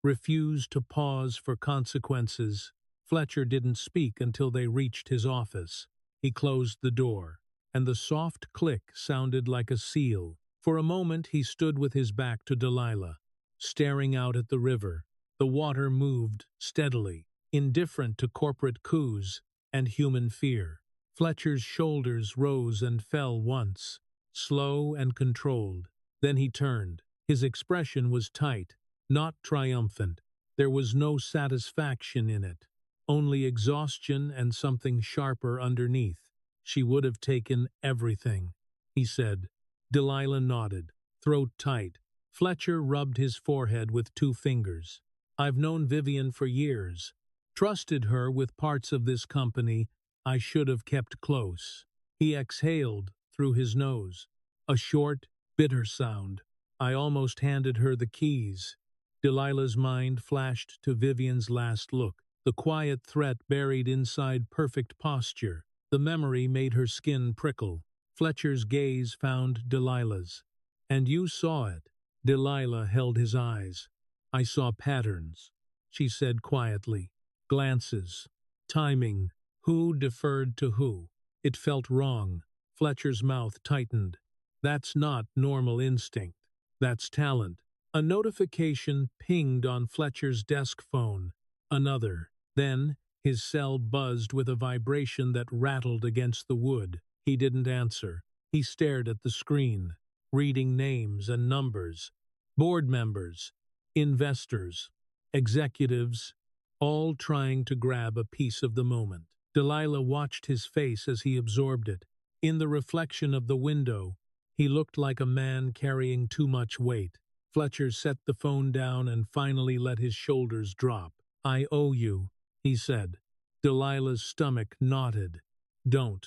refused to pause for consequences. Fletcher didn't speak until they reached his office. He closed the door, and the soft click sounded like a seal. For a moment he stood with his back to Delilah, staring out at the river. The water moved steadily, indifferent to corporate coups and human fear. Fletcher's shoulders rose and fell once, slow and controlled. Then he turned. His expression was tight, not triumphant. There was no satisfaction in it, only exhaustion and something sharper underneath. "She would have taken everything," he said. Delilah nodded, throat tight. Fletcher rubbed his forehead with 2 fingers. "I've known Vivian for years, trusted her with parts of this company I should have kept close." He exhaled through his nose, a short, bitter sound. I almost handed her the keys. Delilah's mind flashed to Vivian's last look, the quiet threat buried inside perfect posture. The memory made her skin prickle. Fletcher's gaze found Delilah's. And you saw it. Delilah held his eyes. I saw patterns, she said quietly. Glances. Timing. Who deferred to who? It felt wrong. Fletcher's mouth tightened. That's not normal instinct. That's talent. A notification pinged on Fletcher's desk phone. Another. Then, his cell buzzed with a vibration that rattled against the wood. He didn't answer. He stared at the screen, reading names and numbers. Board members, investors, executives, all trying to grab a piece of the moment. Delilah watched his face as he absorbed it. In the reflection of the window, he looked like a man carrying too much weight. Fletcher set the phone down and finally let his shoulders drop. I owe you, he said. Delilah's stomach knotted. Don't.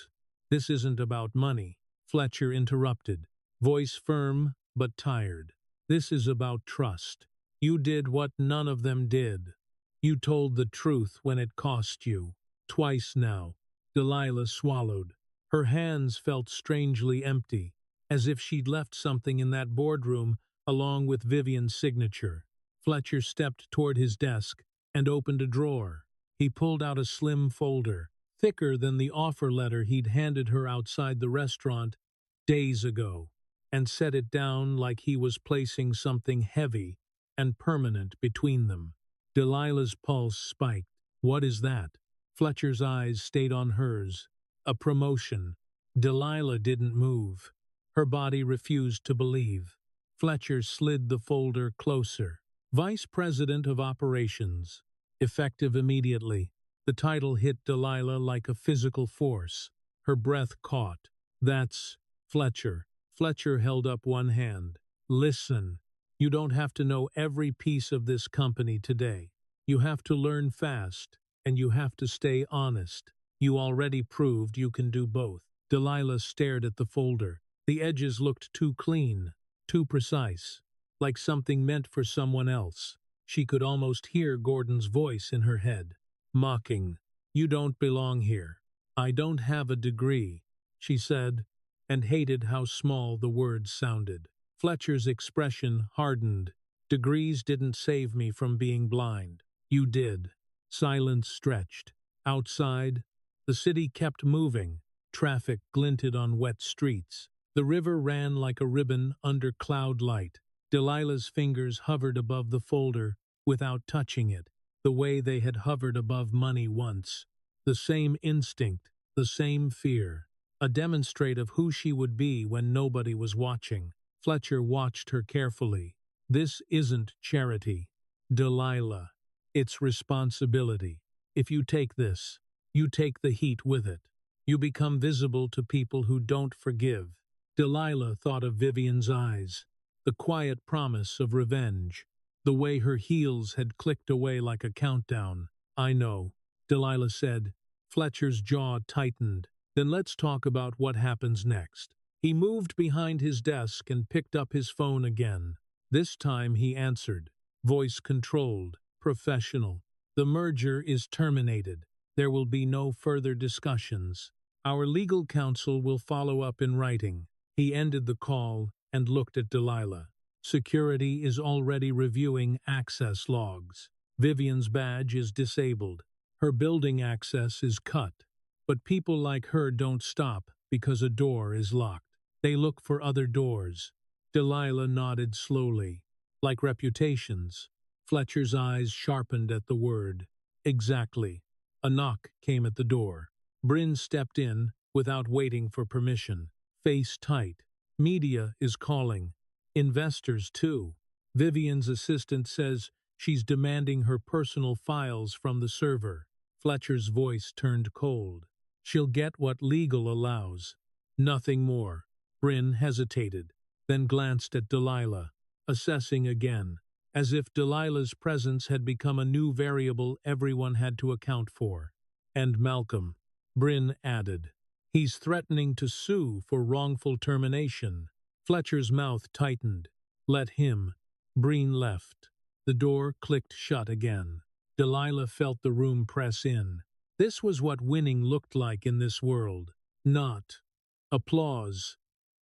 This isn't about money. Fletcher interrupted, voice firm but tired. This is about trust. You did what none of them did. You told the truth when it cost you. Twice now. Delilah swallowed. Her hands felt strangely empty, as if she'd left something in that boardroom along with Vivian's signature. Fletcher stepped toward his desk and opened a drawer. He pulled out a slim folder, thicker than the offer letter he'd handed her outside the restaurant days ago, and set it down like he was placing something heavy and permanent between them. Delilah's pulse spiked. What is that? Fletcher's eyes stayed on hers. A promotion. Delilah didn't move. Her body refused to believe. Fletcher slid the folder closer. Vice President of Operations. Effective immediately. The title hit Delilah like a physical force. Her breath caught. That's Fletcher. Fletcher held up one hand. Listen. You don't have to know every piece of this company today. You have to learn fast, and you have to stay honest. You already proved you can do both. Delilah stared at the folder. The edges looked too clean, too precise, like something meant for someone else. She could almost hear Gordon's voice in her head, mocking. You don't belong here. I don't have a degree, she said, and hated how small the words sounded. Fletcher's expression hardened. Degrees didn't save me from being blind. You did. Silence stretched. Outside, the city kept moving. Traffic glinted on wet streets. The river ran like a ribbon under cloud light. Delilah's fingers hovered above the folder without touching it, the way they had hovered above money once. The same instinct, the same fear, a demonstrate of who she would be when nobody was watching. Fletcher watched her carefully. This isn't charity, Delilah. It's responsibility. If you take this, you take the heat with it. You become visible to people who don't forgive. Delilah thought of Vivian's eyes, the quiet promise of revenge, the way her heels had clicked away like a countdown. I know, Delilah said. Fletcher's jaw tightened. Then let's talk about what happens next. He moved behind his desk and picked up his phone again. This time he answered, voice controlled, professional. The merger is terminated. There will be no further discussions. Our legal counsel will follow up in writing. He ended the call and looked at Delilah. Security is already reviewing access logs. Vivian's badge is disabled. Her building access is cut. But people like her don't stop because a door is locked. They look for other doors. Delilah nodded slowly. Like reputations. Fletcher's eyes sharpened at the word. Exactly. A knock came at the door. Bryn stepped in without waiting for permission. Face tight. Media is calling. Investors too. Vivian's assistant says she's demanding her personal files from the server. Fletcher's voice turned cold. She'll get what legal allows. Nothing more. Bryn hesitated, then glanced at Delilah, assessing again, as if Delilah's presence had become a new variable everyone had to account for. And Malcolm, Bryn added. He's threatening to sue for wrongful termination. Fletcher's mouth tightened. Let him. Breen left. The door clicked shut again. Delilah felt the room press in. This was what winning looked like in this world. Not applause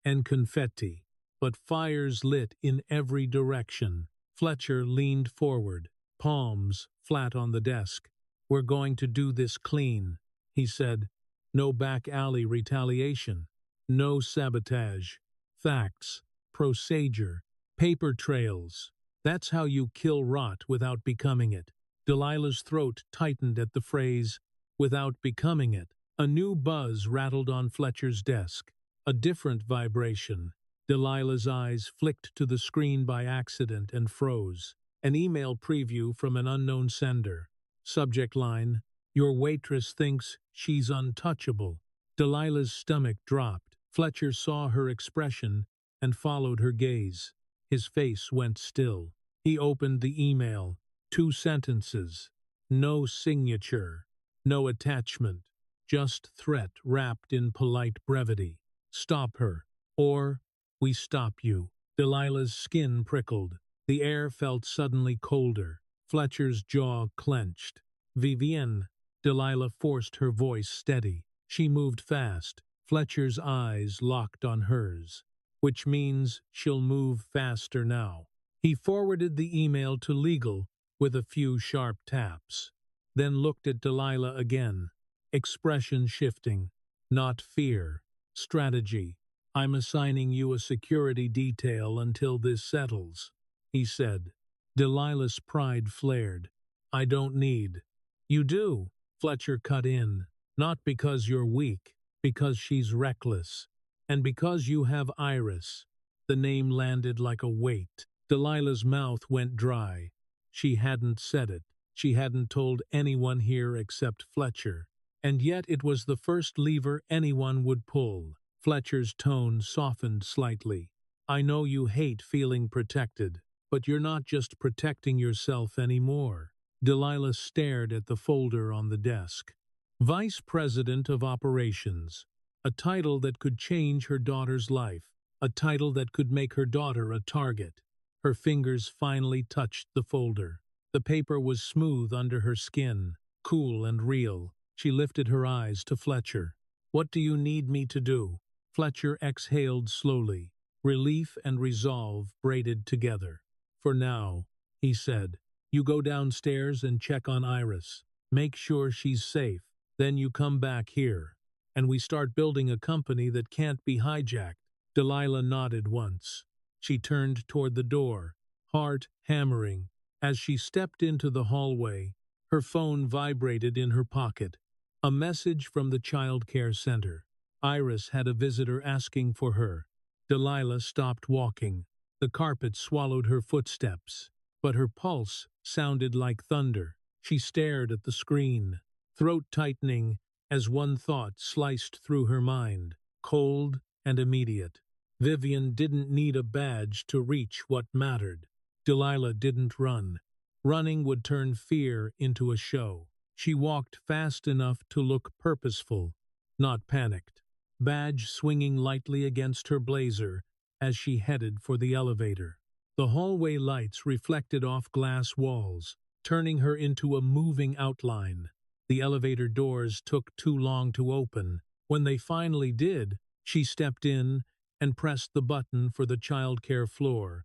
and confetti, but fires lit in every direction. Fletcher leaned forward, palms flat on the desk. "We're going to do this clean," he said. "No back alley retaliation. No sabotage. Facts. Procedure. Paper trails. That's how you kill rot without becoming it." Delilah's throat tightened at the phrase, "without becoming it." A new buzz rattled on Fletcher's desk. A different vibration. Delilah's eyes flicked to the screen by accident and froze. An email preview from an unknown sender. Subject line, "Your waitress thinks she's untouchable." Delilah's stomach dropped. Fletcher saw her expression and followed her gaze. His face went still. He opened the email. 2 sentences. No signature. No attachment. Just threat wrapped in polite brevity. "Stop her, or we stop you." Delilah's skin prickled. The air felt suddenly colder. Fletcher's jaw clenched. "Vivienne." Delilah forced her voice steady. She moved fast. Fletcher's eyes locked on hers. "Which means she'll move faster now." He forwarded the email to legal with a few sharp taps. Then looked at Delilah again. Expression shifting. Not fear. Strategy. "I'm assigning you a security detail until this settles," he said. Delilah's pride flared. "I don't need." "You do," Fletcher cut in. "Not because you're weak, because she's reckless. And because you have Iris." The name landed like a weight. Delilah's mouth went dry. She hadn't said it. She hadn't told anyone here except Fletcher. And yet it was the first lever anyone would pull. Fletcher's tone softened slightly. "I know you hate feeling protected, but you're not just protecting yourself anymore." Delilah stared at the folder on the desk. Vice President of Operations. A title that could change her daughter's life. A title that could make her daughter a target. Her fingers finally touched the folder. The paper was smooth under her skin, cool and real. She lifted her eyes to Fletcher. "What do you need me to do?" Fletcher exhaled slowly. Relief and resolve braided together. "For now," he said, "you go downstairs and check on Iris. Make sure she's safe. Then you come back here. And we start building a company that can't be hijacked." Delilah nodded once. She turned toward the door, heart hammering. As she stepped into the hallway, her phone vibrated in her pocket. A message from the child care center. Iris had a visitor asking for her. Delilah stopped walking. The carpet swallowed her footsteps, but her pulse sounded like thunder. She stared at the screen, throat tightening as one thought sliced through her mind, cold and immediate. Vivian didn't need a badge to reach what mattered. Delilah didn't run. Running would turn fear into a show. She walked fast enough to look purposeful, not panicked. Badge swinging lightly against her blazer as she headed for the elevator. The hallway lights reflected off glass walls, turning her into a moving outline. The elevator doors took too long to open. When they finally did, she stepped in and pressed the button for the childcare floor,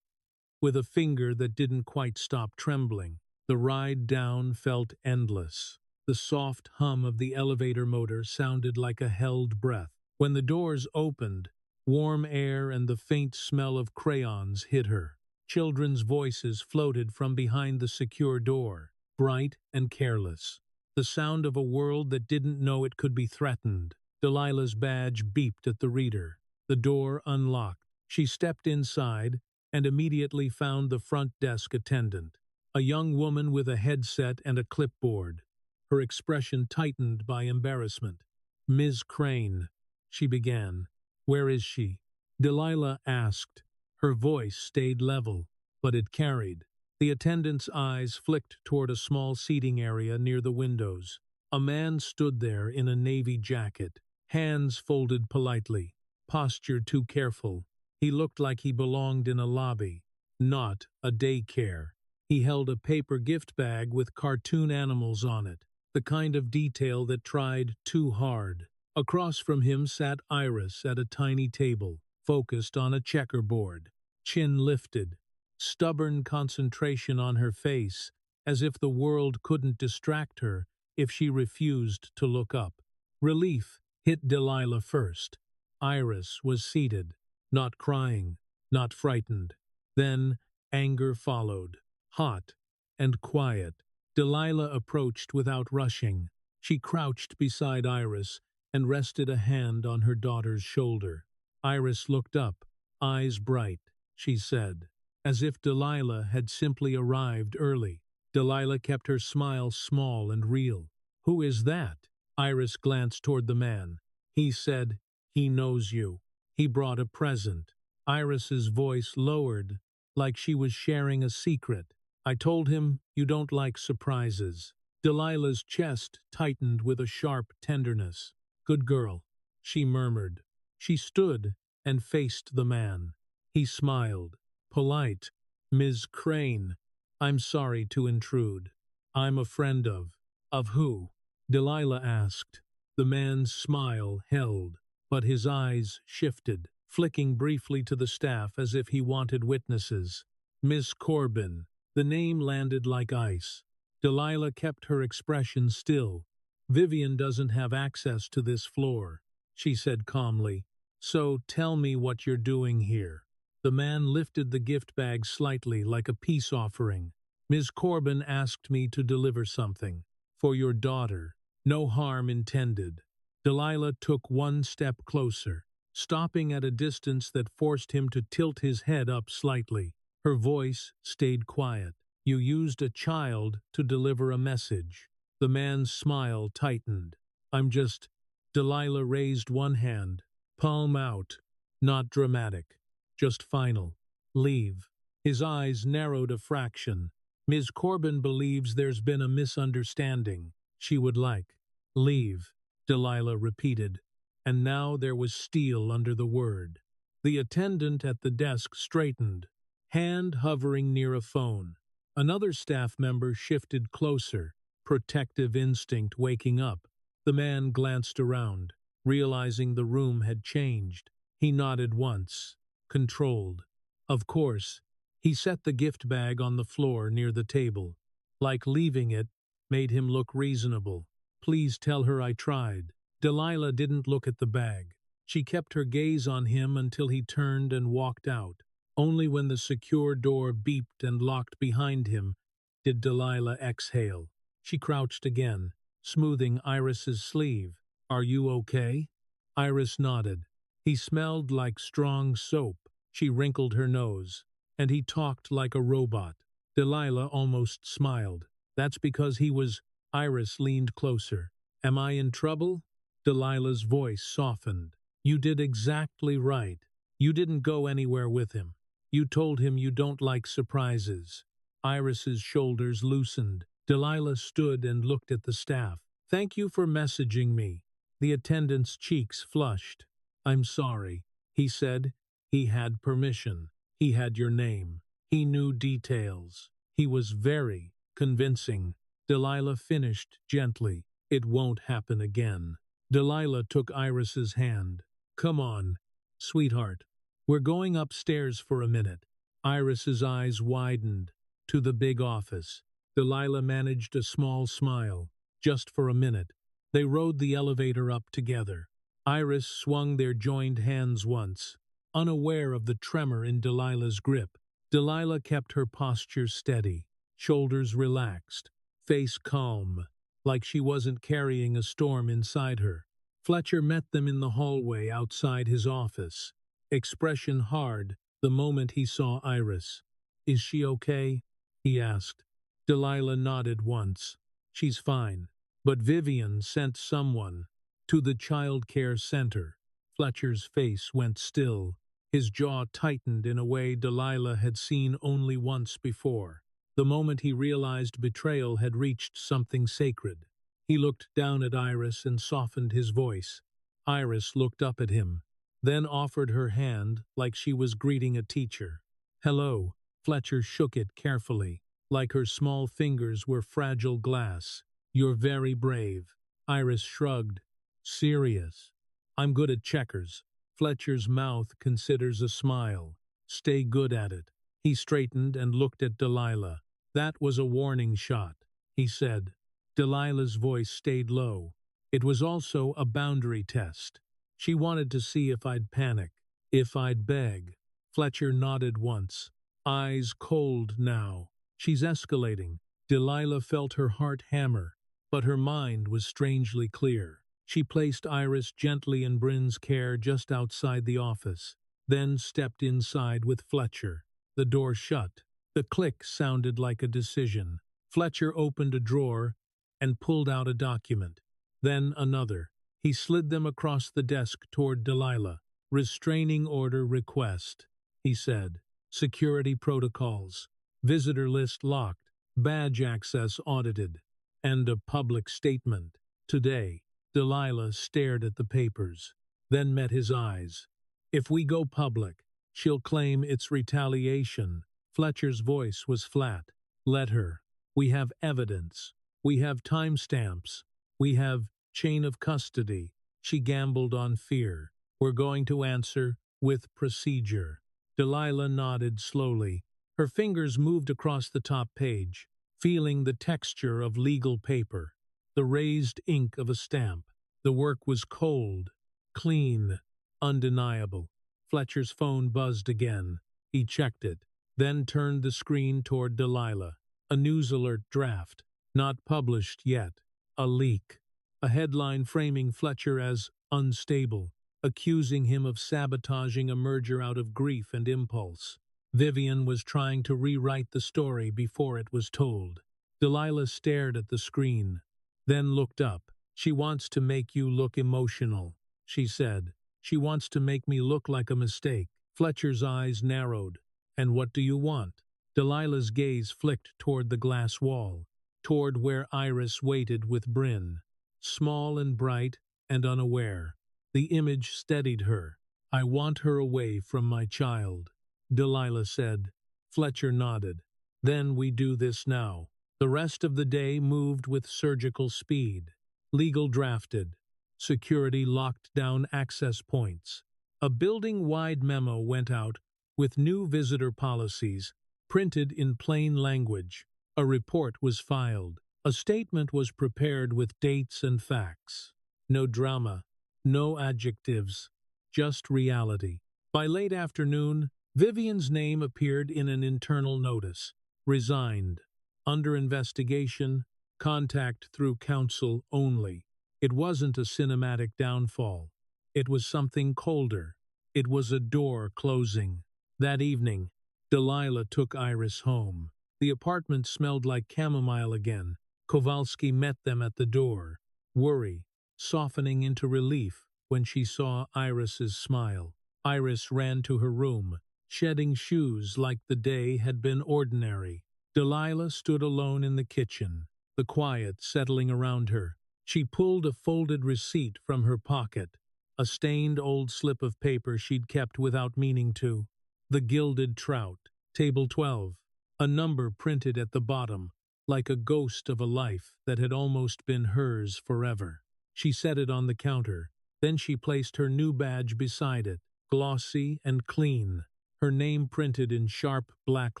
with a finger that didn't quite stop trembling. The ride down felt endless. The soft hum of the elevator motor sounded like a held breath. When the doors opened, warm air and the faint smell of crayons hit her. Children's voices floated from behind the secure door, bright and careless. The sound of a world that didn't know it could be threatened. Delilah's badge beeped at the reader. The door unlocked. She stepped inside and immediately found the front desk attendant, a young woman with a headset and a clipboard. Her expression tightened by embarrassment. "Ms. Crane," she began. "Where is she?" Delilah asked. Her voice stayed level, but it carried. The attendant's eyes flicked toward a small seating area near the windows. A man stood there in a navy jacket, hands folded politely, posture too careful. He looked like he belonged in a lobby, not a daycare. He held a paper gift bag with cartoon animals on it, the kind of detail that tried too hard. Across from him sat Iris at a tiny table, focused on a checkerboard, chin lifted, stubborn concentration on her face, as if the world couldn't distract her if she refused to look up. Relief hit Delilah first. Iris was seated, not crying, not frightened. Then anger followed, hot and quiet. Delilah approached without rushing. She crouched beside Iris and rested a hand on her daughter's shoulder. Iris looked up, eyes bright. She said, as if Delilah had simply arrived early. Delilah kept her smile small and real. "Who is that?" Iris glanced toward the man. He said, "He knows you. He brought a present." Iris's voice lowered, like she was sharing a secret. "I told him you don't like surprises." Delilah's chest tightened with a sharp tenderness. "Good girl," she murmured. She stood and faced the man. He smiled. "Polite. Ms. Crane, I'm sorry to intrude. I'm a friend of." "Of who?" Delilah asked. The man's smile held, but his eyes shifted, flicking briefly to the staff as if he wanted witnesses. "Miss Corbin." The name landed like ice. Delilah kept her expression still. "Vivian doesn't have access to this floor," she said calmly. "So tell me what you're doing here." The man lifted the gift bag slightly like a peace offering. "Ms. Corbin asked me to deliver something. For your daughter. No harm intended." Delilah took one step closer, stopping at a distance that forced him to tilt his head up slightly. Her voice stayed quiet. "You used a child to deliver a message." The man's smile tightened. "I'm just—" Delilah raised one hand, palm out. "Not dramatic. Just final. Leave." His eyes narrowed a fraction. "Ms. Corbin believes there's been a misunderstanding. She would like—" "Leave," Delilah repeated, and now there was steel under the word. The attendant at the desk straightened, hand hovering near a phone. Another staff member shifted closer, protective instinct waking up. The man glanced around, realizing the room had changed. He nodded once, controlled. Of course, he set the gift bag on the floor near the table. Like leaving it made him look reasonable. "Please tell her I tried." Delilah didn't look at the bag. She kept her gaze on him until he turned and walked out. Only when the secure door beeped and locked behind him did Delilah exhale. She crouched again, smoothing Iris's sleeve. "Are you okay?" Iris nodded. He smelled like strong soap. She wrinkled her nose. "And he talked like a robot." Delilah almost smiled. "That's because he was—" Iris leaned closer. "Am I in trouble?" Delilah's voice softened. "You did exactly right. You didn't go anywhere with him. You told him you don't like surprises." Iris's shoulders loosened. Delilah stood and looked at the staff. "Thank you for messaging me." The attendant's cheeks flushed. "I'm sorry," he said. "He had permission. He had your name. He knew details. He was very convincing." Delilah finished gently. "It won't happen again." Delilah took Iris's hand. "Come on, sweetheart. We're going upstairs for a minute." Iris's eyes widened. "To the big office." Delilah managed a small smile. "Just for a minute." They rode the elevator up together. Iris swung their joined hands once, unaware of the tremor in Delilah's grip. Delilah kept her posture steady, shoulders relaxed, face calm, like she wasn't carrying a storm inside her. Fletcher met them in the hallway outside his office, expression hard the moment he saw Iris. "Is she okay?" he asked. Delilah nodded once. "She's fine. But Vivian sent someone to the child care center." Fletcher's face went still. His jaw tightened in a way Delilah had seen only once before. The moment he realized betrayal had reached something sacred. He looked down at Iris and softened his voice. Iris looked up at him. then offered her hand like she was greeting a teacher. "Hello." Fletcher shook it carefully, like her small fingers were fragile glass. "You're very brave." Iris shrugged. "Serious. I'm good at checkers." Fletcher's mouth considers a smile. "Stay good at it." He straightened and looked at Delilah. "That was a warning shot," he said. Delilah's voice stayed low. "It was also a boundary test. She wanted to see if I'd panic, if I'd beg." Fletcher nodded once, eyes cold now. "She's escalating." Delilah felt her heart hammer, but her mind was strangely clear. She placed Iris gently in Bryn's care just outside the office, then stepped inside with Fletcher. The door shut. The click sounded like a decision. Fletcher opened a drawer and pulled out a document, then another. He slid them across the desk toward Delilah. "Restraining order request," he said. "Security protocols. Visitor list locked. Badge access audited. And a public statement. Today." Delilah stared at the papers, then met his eyes. "If we go public, she'll claim it's retaliation." Fletcher's voice was flat. "Let her. We have evidence. We have timestamps. We have chain of custody." She gambled on fear. "We're going to answer with procedure." Delilah nodded slowly. Her fingers moved across the top page, feeling the texture of legal paper, the raised ink of a stamp. The work was cold, clean, undeniable. Fletcher's phone buzzed again. He checked it, then turned the screen toward Delilah. A news alert draft, not published yet. A leak. A headline framing Fletcher as unstable, accusing him of sabotaging a merger out of grief and impulse. Vivian was trying to rewrite the story before it was told. Delilah stared at the screen, then looked up. "She wants to make you look emotional," she said. "She wants to make me look like a mistake." Fletcher's eyes narrowed. "And what do you want?" Delilah's gaze flicked toward the glass wall, toward where Iris waited with Bryn, small and bright and unaware. The image steadied her. "I want her away from my child," Delilah said. Fletcher nodded. "Then we do this now." The rest of the day moved with surgical speed. Legal drafted. Security locked down access points. A building-wide memo went out with new visitor policies, printed in plain language. A report was filed. A statement was prepared with dates and facts. No drama, no adjectives, just reality. By late afternoon, Vivian's name appeared in an internal notice. Resigned. Under investigation. Contact through counsel only. It wasn't a cinematic downfall. It was something colder. It was a door closing. That evening, Delilah took Iris home. The apartment smelled like chamomile again. Kowalski met them at the door, worry softening into relief when she saw Iris's smile. Iris ran to her room, shedding shoes like the day had been ordinary. Delilah stood alone in the kitchen, the quiet settling around her. She pulled a folded receipt from her pocket, a stained old slip of paper she'd kept without meaning to. The Gilded Trout, Table 12, a number printed at the bottom, like a ghost of a life that had almost been hers forever. She set it on the counter. Then she placed her new badge beside it, glossy and clean, her name printed in sharp black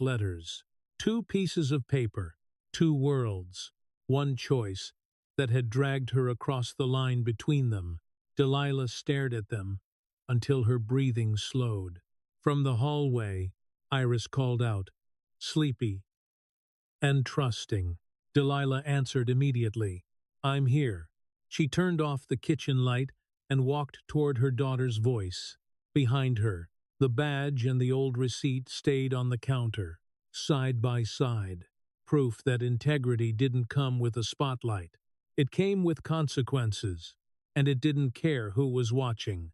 letters. 2 pieces of paper, 2 worlds, one choice that had dragged her across the line between them. Delilah stared at them until her breathing slowed. From the hallway, Iris called out, sleepy and trusting. Delilah answered immediately, "I'm here." She turned off the kitchen light and walked toward her daughter's voice. Behind her, the badge and the old receipt stayed on the counter, side by side, proof that integrity didn't come with a spotlight. It came with consequences, and it didn't care who was watching.